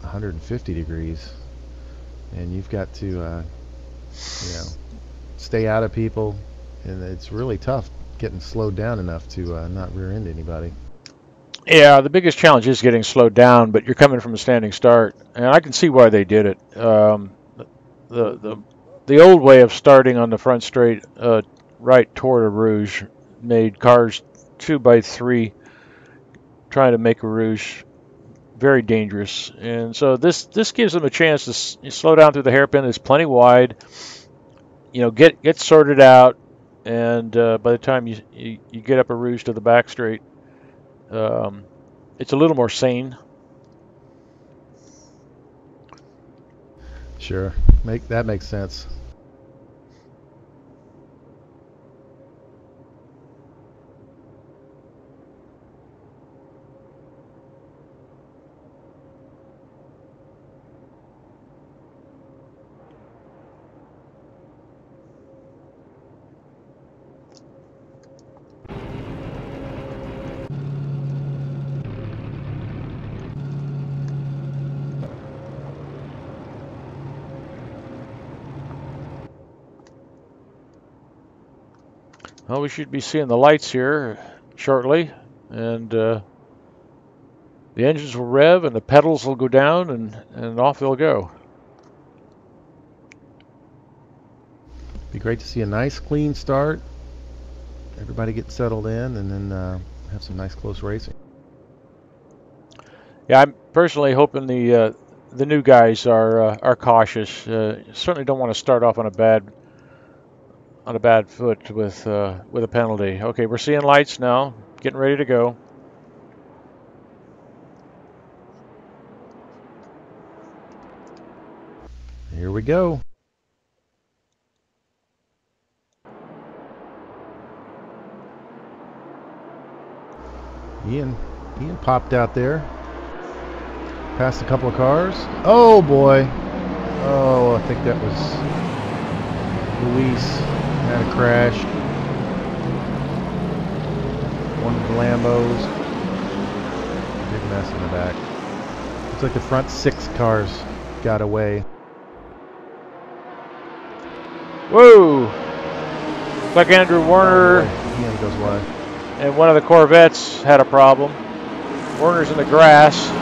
150 degrees, and you've got to stay out of people. And it's really tough getting slowed down enough to not rear end anybody. Yeah, the biggest challenge is getting slowed down, but you're coming from a standing start, and I can see why they did it. The old way of starting on the front straight right toward a Rouge made cars 2x3 trying to make a Rouge very dangerous, and so this gives them a chance to slow down through the hairpin. It's plenty wide. Get sorted out. And by the time you get up a Rouge to the back straight, it's a little more sane. Sure, that makes sense. Well, we should be seeing the lights here shortly, and the engines will rev and the pedals will go down, and off they'll go. Be great to see a nice clean start. Everybody get settled in, and then have some nice close racing. Yeah, I'm personally hoping the new guys are cautious. Certainly don't want to start off on a bad foot with a penalty. Okay, we're seeing lights now. Getting ready to go. Here we go. Ian popped out there. Passed a couple of cars. Oh boy. Oh, I think that was Luis. Had a crash. One of the Lambos. Big mess in the back. Looks like the front 6 cars got away. Whoa! Looks like Andrew Warner He goes wide. and one of the Corvettes had a problem. Warner's in the grass.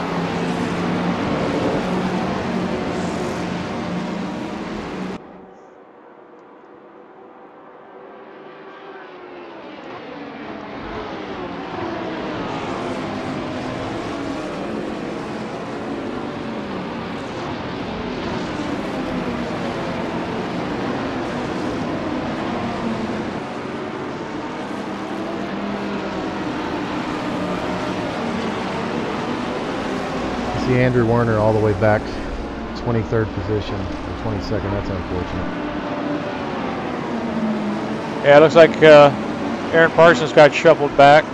See Andrew Warner all the way back, 23rd position, or 22nd. That's unfortunate. Yeah, it looks like Aaron Parsons got shuffled back.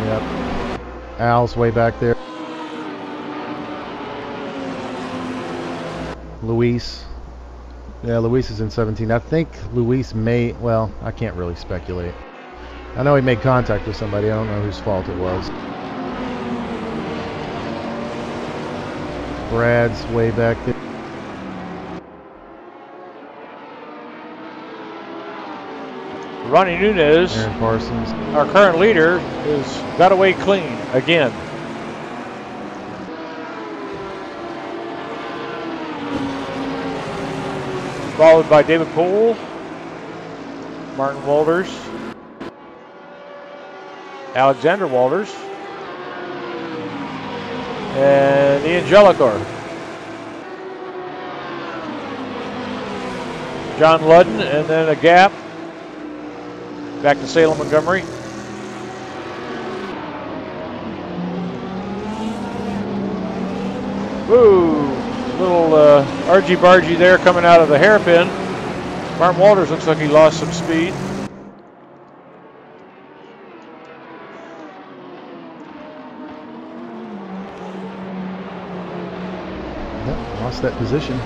Yep. Al's way back there. Luis. Yeah, Luis is in 17. I think Luis may, well, I can't really speculate. I know he made contact with somebody. I don't know whose fault it was. Brad's way back there. Ronny Nunez, Aaron Parsons. our current leader, has got away clean again. Followed by David Poole, Martin Walters, Alexander Walters, and Ian Jellicoe. John Ludden, and then a gap back to Salem Montgomery. Ooh, little argy-bargy there coming out of the hairpin. Martin Walters looks like he lost some speed. Lost that position.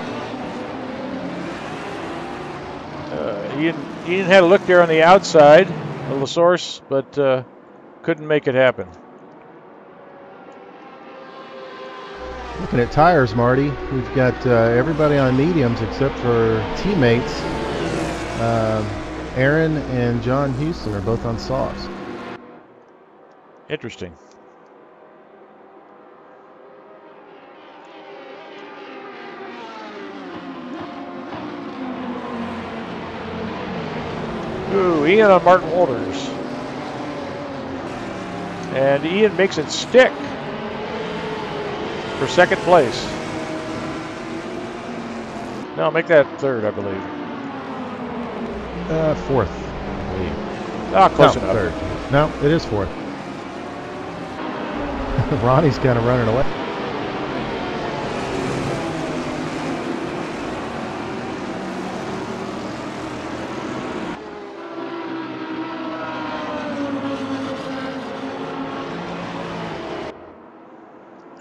Ian had a look there on the outside of the source, but couldn't make it happen. Looking at tires, Marty, we've got everybody on mediums except for teammates. Aaron and John Houston are both on softs. Interesting. Ooh, Ian on Martin Walters. And Ian makes it stick for second place. No, make that third, I believe. Fourth, I believe. Ah, close enough. Third. No, it is fourth. Ronnie's kind of running away.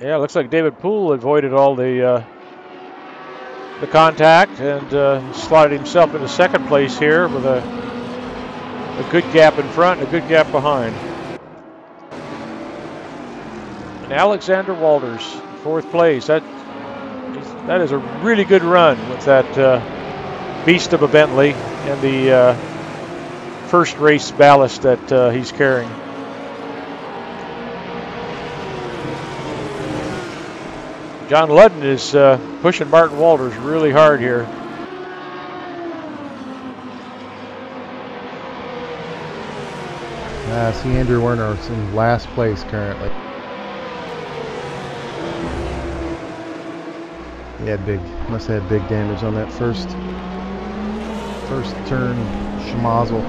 Yeah, looks like David Poole avoided all the contact and slotted himself into second place here with a good gap in front and a good gap behind. And Alexander Walters, fourth place. That is a really good run with that beast of a Bentley and the first race ballast that he's carrying. John Ludden is pushing Martin Walters really hard here. See Andrew Warner is in last place currently. He had must have had big damage on that first turn schmozzle.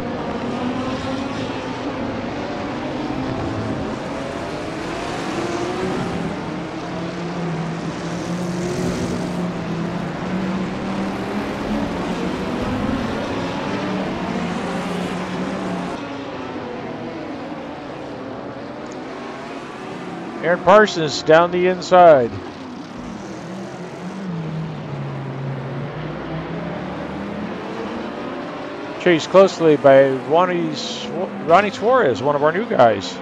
Aaron Parsons down the inside. Chased closely by Ronny Suarez, one of our new guys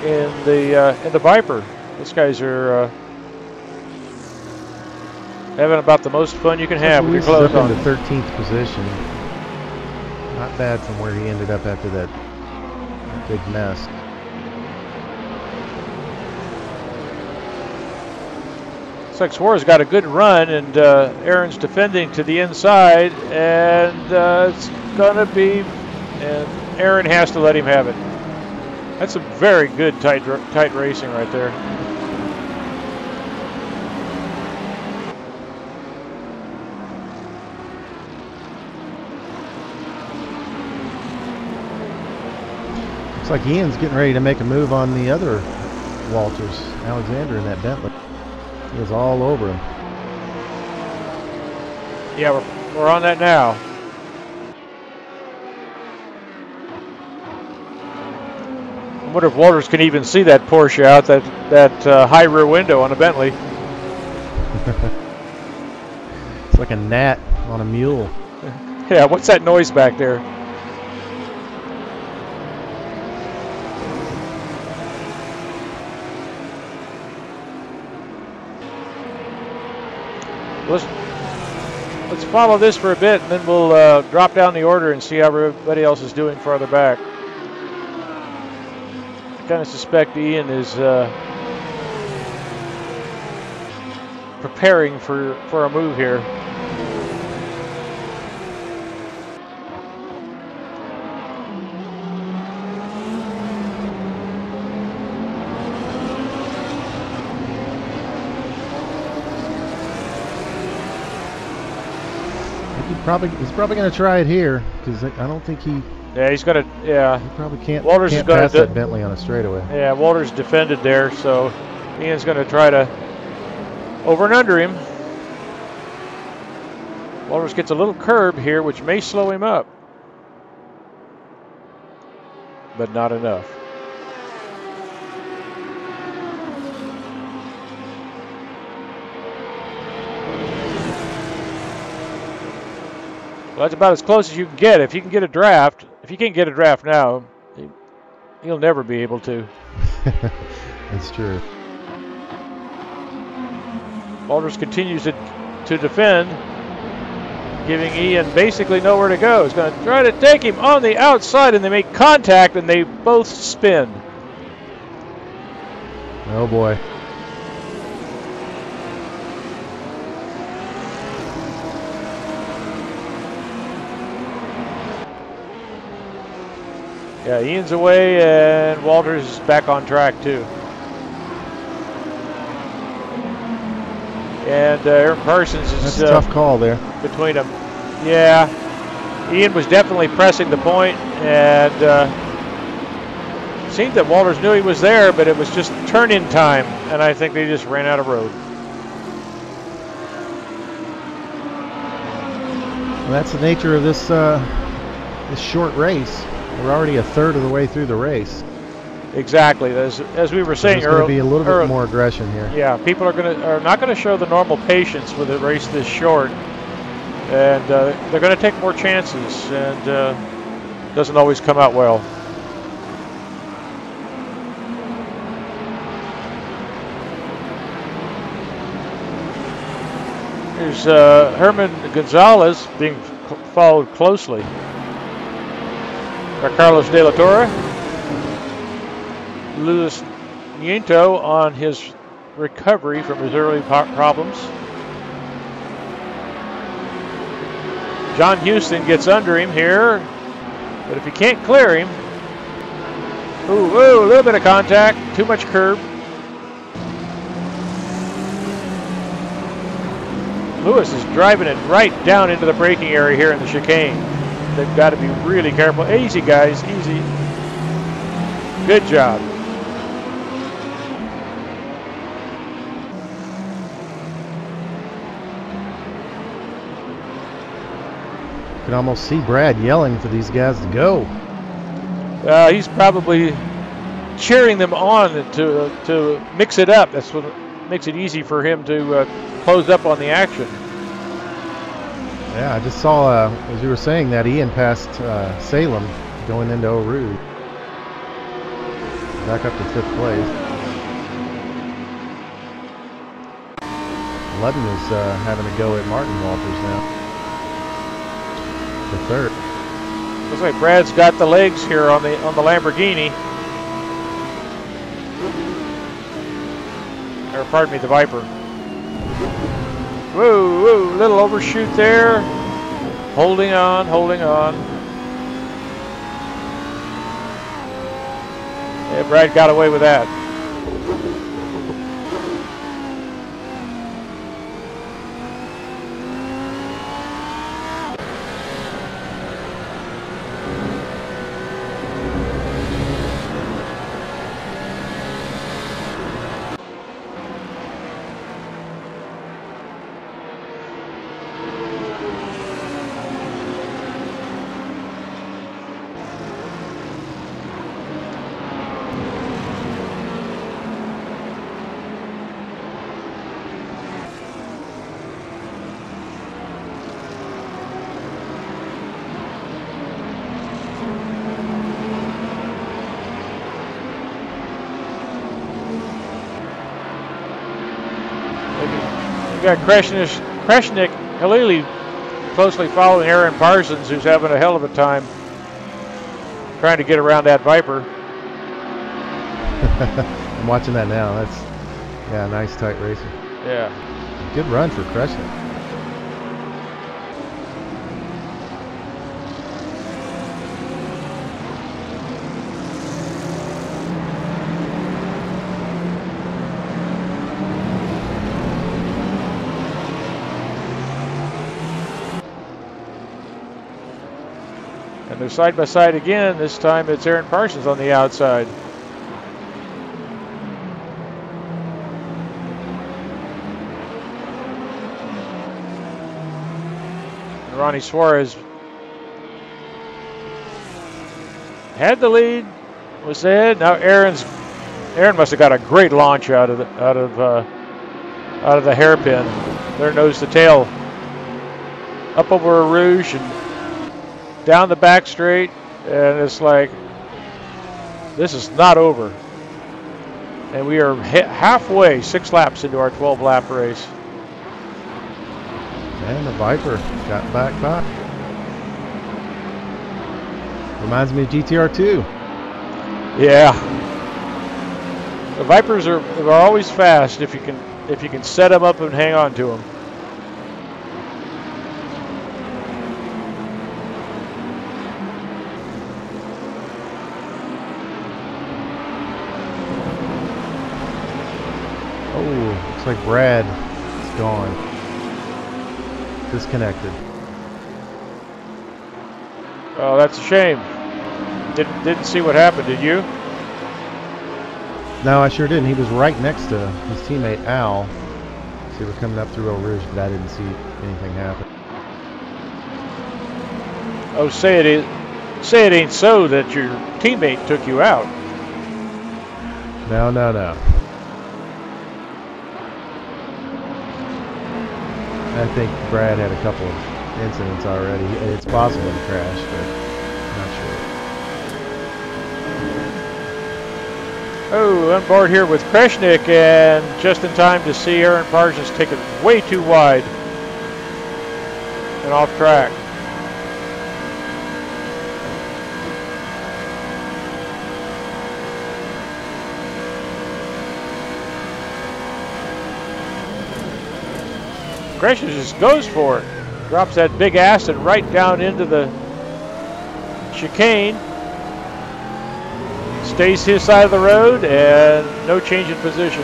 in the Viper. These guys are Having about the most fun you can have with your Luis clothes is up on. into 13th position. Not bad from where he ended up after that big mess. Looks like Suarez got a good run, and Aaron's defending to the inside, and it's gonna be, and Aaron has to let him have it. That's some very good tight racing right there. Looks like Ian's getting ready to make a move on the other Walters, Alexander in that Bentley. He was all over him. Yeah, we're on that now. I wonder if Walters can even see that Porsche out that high rear window on a Bentley. It's like a gnat on a mule. Yeah, what's that noise back there? Let's follow this for a bit, and then we'll drop down the order and see how everybody else is doing farther back. I kind of suspect Ian is preparing for a move here. He's probably going to try it here because I don't think he. Yeah, he's gonna. Yeah, he probably can't. Walters can't is gonna pass that Bentley on a straightaway. Yeah, Walters defended there, so Ian's gonna try to over and under him. Walters gets a little curb here, which may slow him up, but not enough. Well, that's about as close as you can get. If you can get a draft, if you can't get a draft now, he'll never be able to. That's true. Walters continues to defend, giving Ian basically nowhere to go. He's going to try to take him on the outside, and they make contact, and they both spin. Oh, boy. Yeah, Ian's away, and Walters is back on track, too. And Aaron Parsons is... That's a tough call there. Between them. Yeah. Ian was definitely pressing the point, and it seemed that Walters knew he was there, but it was just turn-in time, and I think they just ran out of road. Well, that's the nature of this this short race. We're already a third of the way through the race. Exactly, as we were saying earlier. There's going to be a little bit more aggression here. Yeah, people are not going to show the normal patience with a race this short, and they're going to take more chances, and it doesn't always come out well. Here's Herman Gonzalez being followed closely by Carlos De La Torre. Luis Nieto on his recovery from his early problems. John Houston gets under him here, but if he can't clear him, a little bit of contact, too much curb. Lewis is driving it right down into the braking area here in the chicane. They've got to be really careful. Easy, guys, easy. Good job. You can almost see Brad yelling for these guys to go. He's probably cheering them on to mix it up. That's what makes it easy for him to close up on the action. Yeah, I just saw, as you were saying, that Ian passed Salem going into Eau Rouge. Back up to 5th place. Ludden is having a go at Martin Walters now. The third. Looks like Brad's got the legs here on the Lamborghini. Or pardon me, the Viper. Whoa, whoa, little overshoot there. Holding on, holding on. Yeah, Brad got away with that. Got Kreshnik Halili closely following Aaron Parsons, who's having a hell of a time trying to get around that Viper. I'm watching that now. That's, yeah, nice tight racing. Yeah. Good run for Kreshnik. And they're side by side again. This time it's Aaron Parsons on the outside. And Ronny Suarez had the lead, was ahead. Now Aaron must have got a great launch out of the hairpin. Their nose to tail, up over a Rouge and down the back straight, and it's like, this is not over. And we are halfway, 6 laps into our 12-lap race. And the Viper got back by. Reminds me of GTR2. Yeah. The Vipers are always fast if you can set them up and hang on to them. Looks like Brad is gone. Disconnected. Oh, that's a shame. Didn't see what happened, did you? No, I sure didn't. He was right next to his teammate Al. So they were coming up through Eau Rouge, but I didn't see anything happen. Oh, say it ain't so that your teammate took you out. No, no, no. I think Brad had a couple of incidents already. It's possible he crashed, but I'm not sure. Oh, on board here with Kreshnik, and just in time to see Aaron Parsons take it way too wide and off track. Kreshnik just goes for it. Drops that big acid right down into the chicane. Stays his side of the road and no change in position.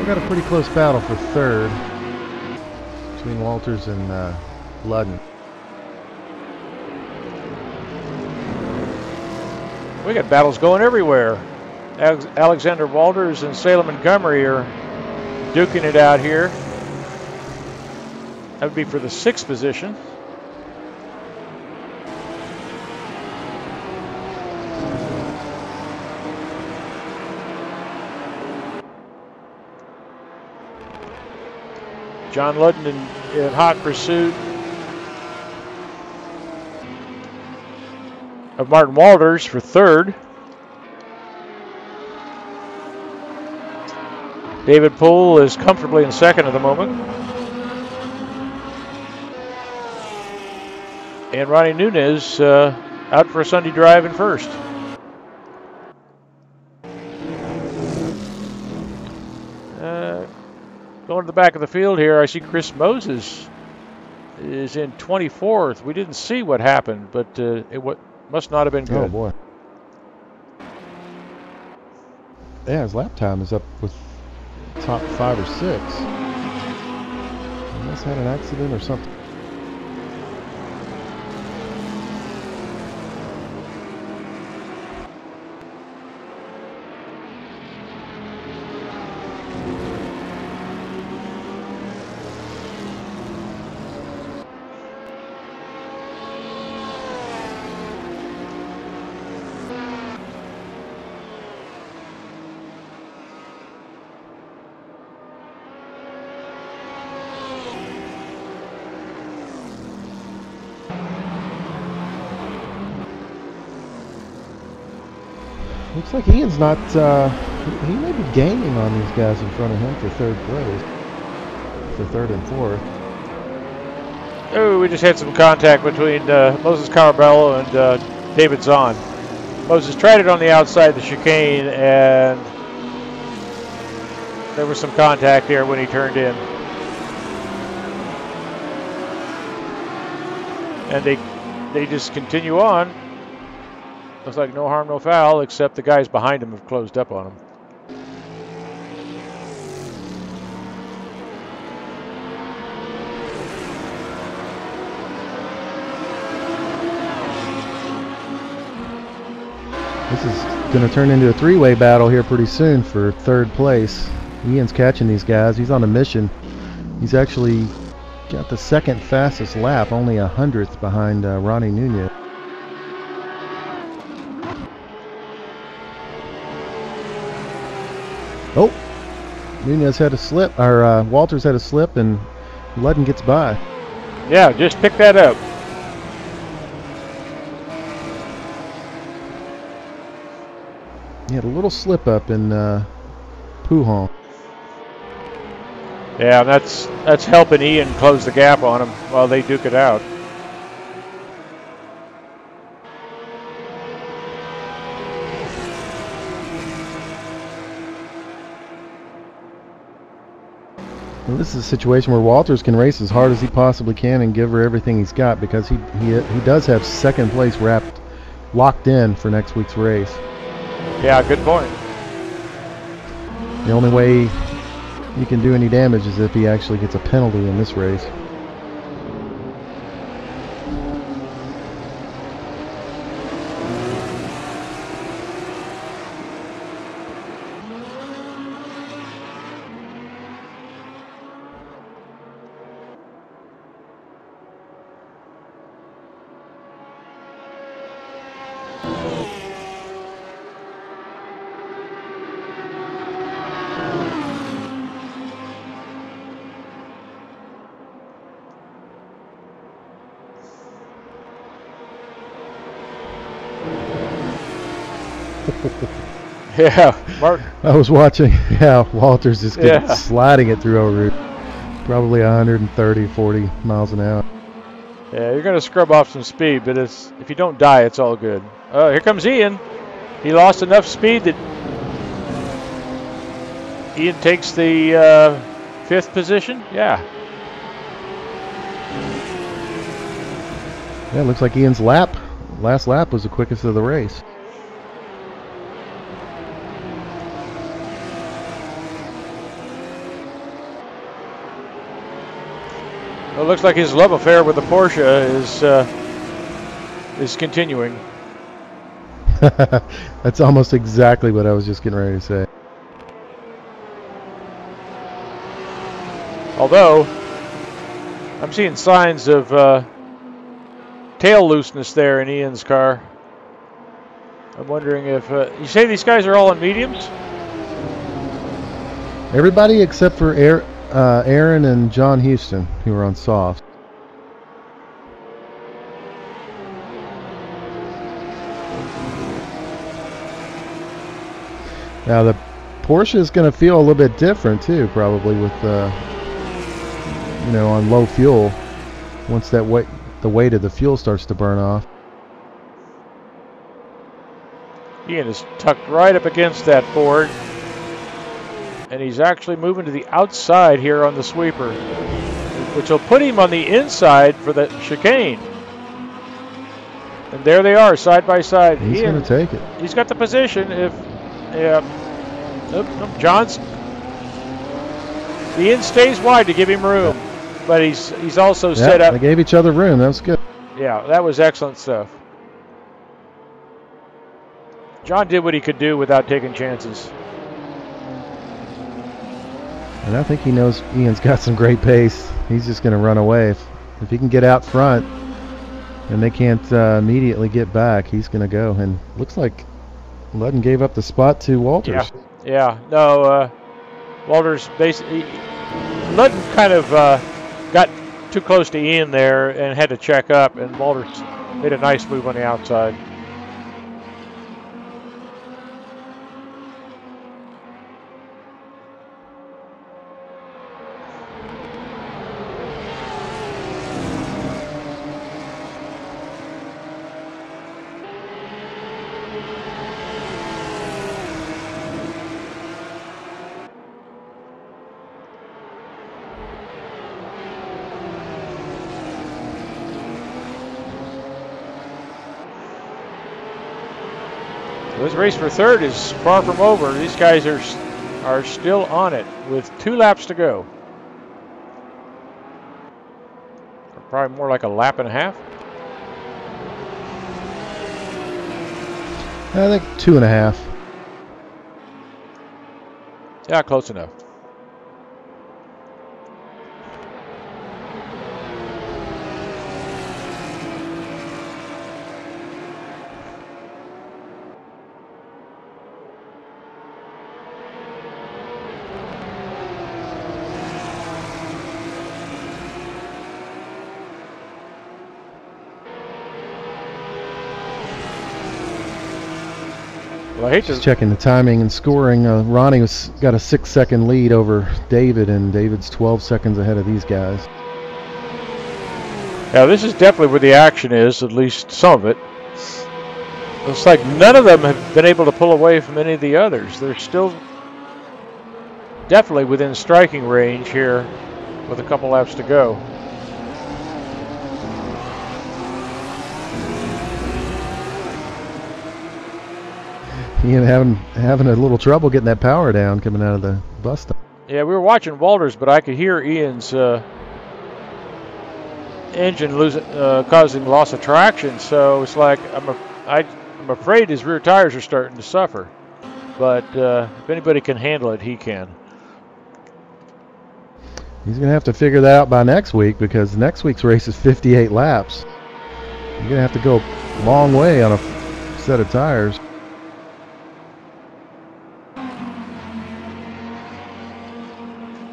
Got a pretty close battle for third between Walters and Ludden. We got battles going everywhere. Alexander Walters and Salem Montgomery are duking it out here. That would be for the 6th position. John Ludden in hot pursuit of Martin Walters for 3rd. David Poole is comfortably in 2nd at the moment. And Ronny Nunez out for a Sunday drive in 1st. Going to the back of the field here, I see Chris Moses is in 24th. We didn't see what happened, but it must not have been good. Oh, boy. Yeah, his lap time is up with top 5 or 6. He must have had an accident or something. Looks like Ian's not, he may be gaining on these guys in front of him for 3rd place. For 3rd and 4th. Oh, we just had some contact between Moses Carabello and David Zahn. Moses tried it on the outside of the chicane, and there was some contact there when he turned in. And they just continue on. Looks like no harm, no foul, except the guys behind him have closed up on him. This is going to turn into a 3-way battle here pretty soon for 3rd place. Ian's catching these guys. He's on a mission. He's actually got the 2nd fastest lap, only 100th behind Ronny Nunez. Oh, Nunez had a slip, or Walters had a slip, and Ludden gets by. Yeah, just pick that up. He had a little slip up in Pujon. Yeah, that's helping Ian close the gap on him while they duke it out. Well, this is a situation where Walters can race as hard as he possibly can and give her everything he's got, because he does have 2nd place locked in for next week's race. Yeah, good point. The only way he can do any damage is if he actually gets a penalty in this race. Yeah, Mark. I was watching. Yeah, Walters just sliding it through a route, probably 130, 40 miles an hour. Yeah, you're going to scrub off some speed, but if you don't die, it's all good. Oh, here comes Ian. He lost enough speed that Ian takes the 5th position. Yeah. Yeah, it looks like Ian's last lap was the quickest of the race. Well, it looks like his love affair with the Porsche is continuing. That's almost exactly what I was just getting ready to say. Although, I'm seeing signs of tail looseness there in Ian's car. I'm wondering if you say these guys are all on mediums. Everybody except for Aaron and John Houston, who are on soft. Now the Porsche is going to feel a little bit different too, probably with on low fuel. Once the weight of the fuel starts to burn off. Ian is tucked right up against that board, and he's actually moving to the outside here on the sweeper, which will put him on the inside for the chicane. And there they are, side by side. He's going to take it. He's got the position. John's. Ian stays wide to give him room, but he's also set up. They gave each other room. That was good. Yeah, that was excellent stuff. John did what he could do without taking chances. And I think he knows Ian's got some great pace. He's just going to run away. If he can get out front and they can't immediately get back, he's going to go. And looks like Ludden gave up the spot to Walters. Yeah. No, Walters basically... Ludden kind of got too close to Ian there and had to check up, and Walters made a nice move on the outside. This race for third is far from over. These guys are still on it with 2 laps to go. Or probably more like a lap and a half. I think 2.5. Yeah, close enough. Well, I hate Just checking the timing and scoring. Ronnie got a 6-second lead over David, and David's 12 seconds ahead of these guys. Yeah, this is definitely where the action is, at least some of it. Looks like none of them have been able to pull away from any of the others. They're still definitely within striking range here with a couple laps to go. Ian having a little trouble getting that power down coming out of the bus stop. Yeah, we were watching Walters, but I could hear Ian's engine causing loss of traction. So it's like I'm afraid his rear tires are starting to suffer. But if anybody can handle it, he can. He's going to have to figure that out by next week, because next week's race is 58 laps. You're going to have to go a long way on a set of tires.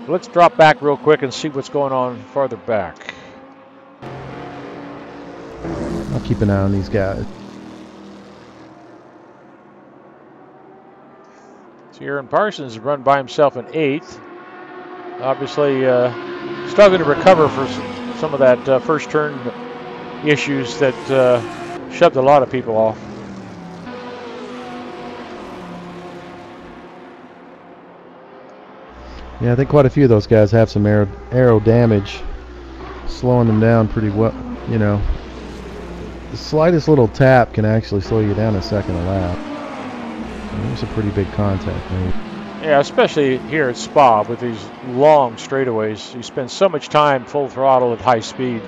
Let's drop back real quick and see what's going on farther back. I'll keep an eye on these guys. So Aaron Parsons has run by himself in 8th. Obviously struggling to recover for some of that first turn issues that shoved a lot of people off. Yeah, I think quite a few of those guys have some aero damage, slowing them down pretty well. You know, the slightest little tap can actually slow you down a second a lap. And there's a pretty big contact made. Yeah, especially here at Spa with these long straightaways. You spend so much time full throttle at high speed.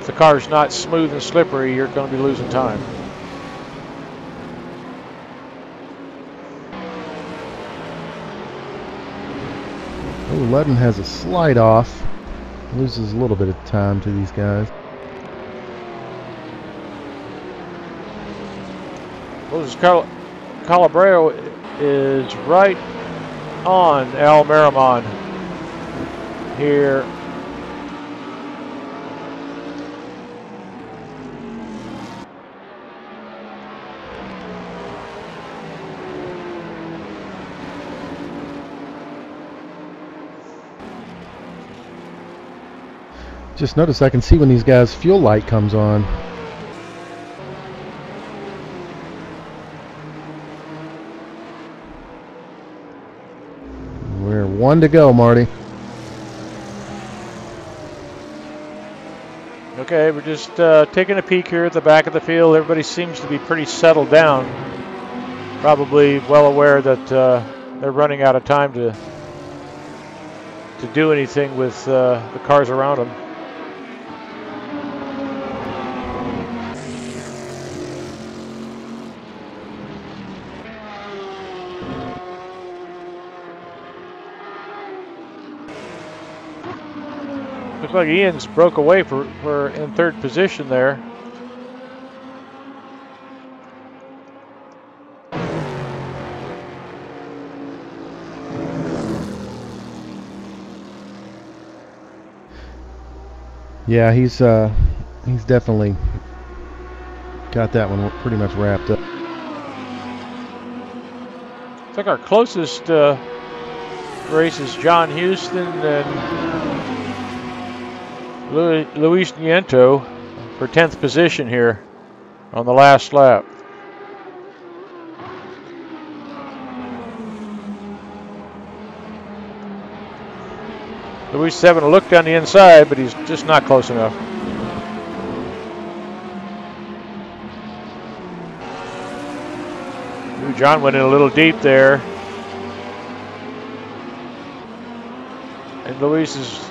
If the car's not smooth and slippery, you're going to be losing time. Oh, Ludden has a slide off. Loses a little bit of time to these guys. Moses Calabrero is right on Al Marimon here. Just notice I can see when these guys' fuel light comes on. We're 1 to go, Marty. Okay, we're just taking a peek here at the back of the field. Everybody seems to be pretty settled down. Probably well aware that they're running out of time to do anything with the cars around them. Looks like Ian's broke away for in third position there. Yeah, he's definitely got that one pretty much wrapped up. It's like our closest race is John Houston and Luis Nieto for 10th position here on the last lap. Luis is having a look down the inside, but he's just not close enough. Ooh, John went in a little deep there. And Luis is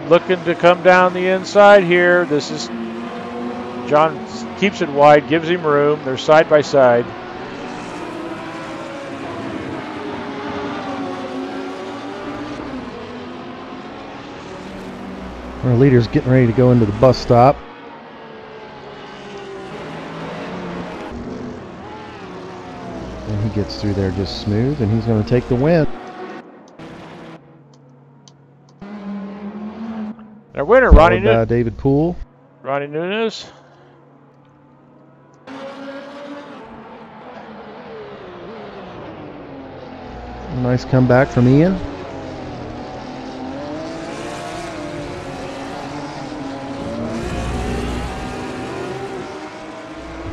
looking to come down the inside here. This is John keeps it wide, gives him room. They're side by side. Our leader's getting ready to go into the bus stop. And he gets through there just smooth, and he's going to take the win. Our winner, Ronny Nunez. David Poole. Ronny Nunez. Nice comeback from Ian.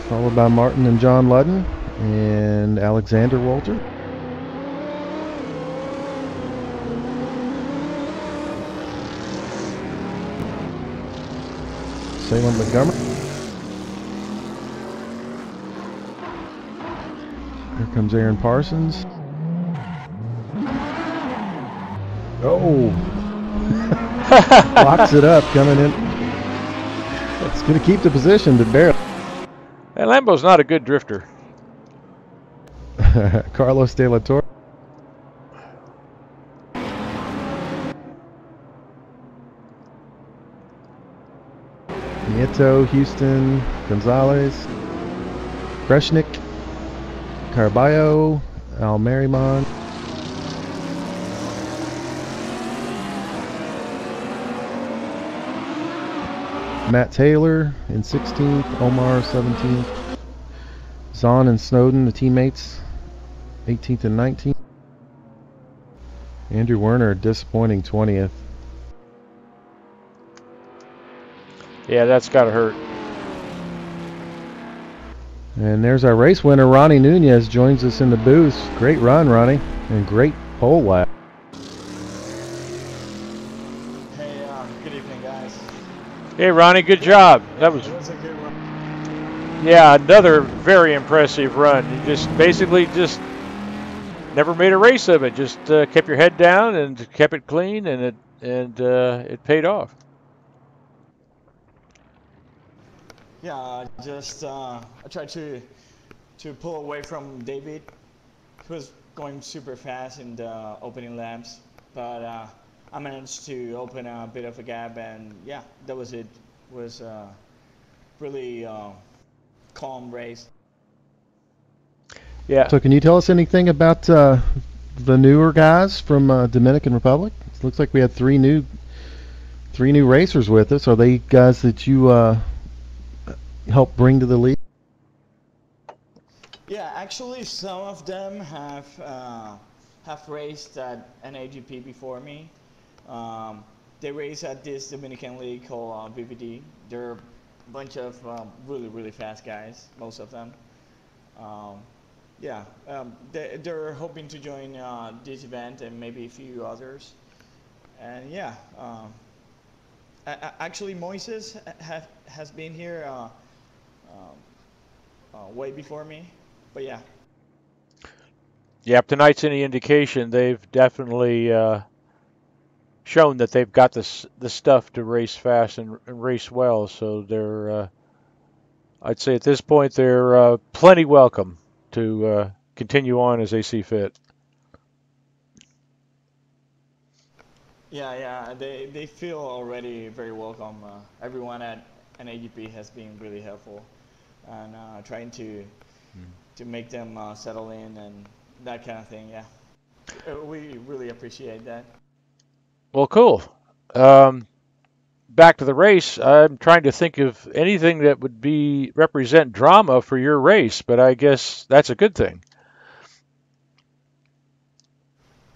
Followed by Martin and John Ludden and Alexander Walter. Salem Montgomery. Here comes Aaron Parsons. Oh! Locks it up coming in. It's going to keep the position, but barely. Hey, Lambo's not a good drifter. Carlos De La Torre. Nieto, Houston, Gonzalez, Kreshnik, Carballo, Al Marimon. Matt Taylor in 16th, Omar 17th, Zahn and Snowden, the teammates, 18th and 19th. Andrew Werner, disappointing 20th. Yeah, that's got to hurt. And there's our race winner, Ronny Nunez, joins us in the booth. Great run, Ronny, and great pole lap. Hey, good evening, guys. Hey, Ronny, good job. That was a good run. Yeah, another very impressive run. You just basically just never made a race of it. Just kept your head down and kept it clean, and it paid off. Yeah, just I tried to pull away from David, who was going super fast in the opening laps, but I managed to open a bit of a gap, and yeah, that was it. It was really calm race. Yeah. So can you tell us anything about the newer guys from Dominican Republic? It looks like we had three new racers with us. Are they guys that you helped bring to the league? Yeah, actually, some of them have raced at an AGP before me. They race at this Dominican league called BBD. They're a bunch of really fast guys, most of them. Yeah, they're hoping to join this event and maybe a few others. And yeah, actually Moises has been here way before me, but yeah. Yeah, if tonight's any indication, they've definitely shown that they've got the stuff to race fast and race well. So they're, I'd say at this point, they're plenty welcome to continue on as they see fit. Yeah, they feel already very welcome. Everyone at NAGP has been really helpful, and trying to make them settle in and that kind of thing. Yeah, we really appreciate that. Well, cool. Back to the race. I'm trying to think of anything that would represent drama for your race, but I guess that's a good thing.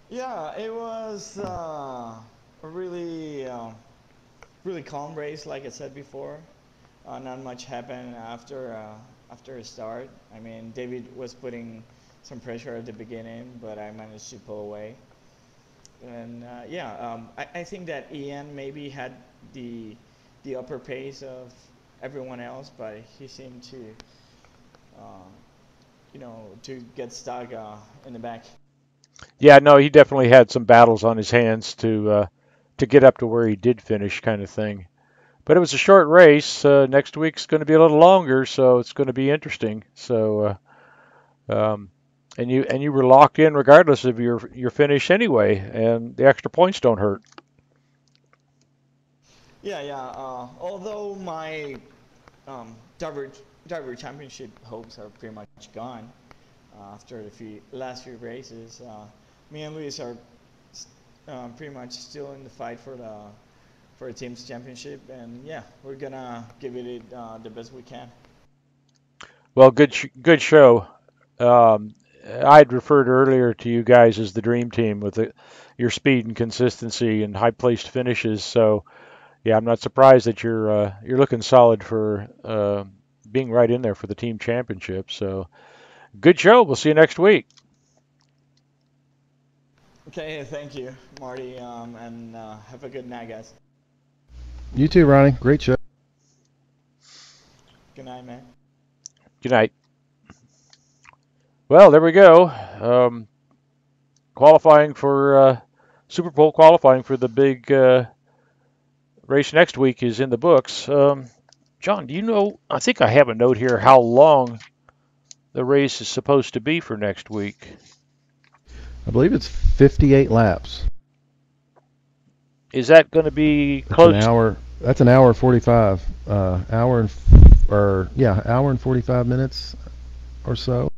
Yeah, it was a really calm race, like I said before. Not much happened after a start. I mean, David was putting some pressure at the beginning, but I managed to pull away. And I think that Ian maybe had the upper pace of everyone else, but he seemed to to get stuck in the back. Yeah, no, he definitely had some battles on his hands to get up to where he did finish, kind of thing. But it was a short race. Next week's going to be a little longer, so it's going to be interesting. So, and you were locked in regardless of your finish anyway, and the extra points don't hurt. Yeah. Although my driver championship hopes are pretty much gone after the last few races, me and Luis are pretty much still in the fight for the team's championship, and yeah, we're gonna give it the best we can. Well, good show. I'd referred earlier to you guys as the dream team with your speed and consistency and high placed finishes. So yeah, I'm not surprised that you're looking solid for being right in there for the team championship. So good show. We'll see you next week. Okay, thank you, Marty, and have a good night, guys. You too, Ronnie. Great show. Good night, man. Good night. Well, there we go. Qualifying for Super Bowl qualifying for the big race next week is in the books. John, do you know? I think I have a note here how long the race is supposed to be for next week. I believe it's 58 laps. Is that going to be close? That's an hour. That's an hour 45. Hour and 45 minutes or so.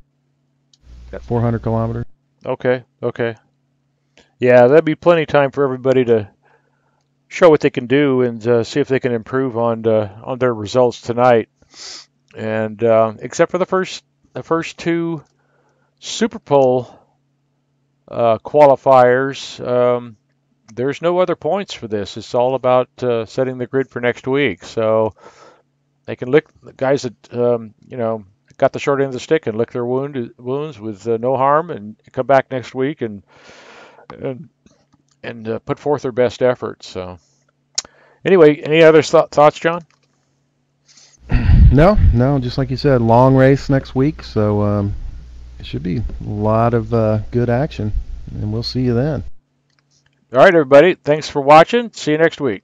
400 kilometers. Okay. Yeah, that'd be plenty of time for everybody to show what they can do and see if they can improve on their results tonight. And except for the first two Super Bowl qualifiers, there's no other points for this. It's all about setting the grid for next week. So they can lick the guys that got the short end of the stick and lick their wounds with no harm, and come back next week and put forth their best effort. So anyway, any other thoughts, John? No, just like you said, long race next week, so it should be a lot of good action, and we'll see you then. All right, everybody. Thanks for watching. See you next week.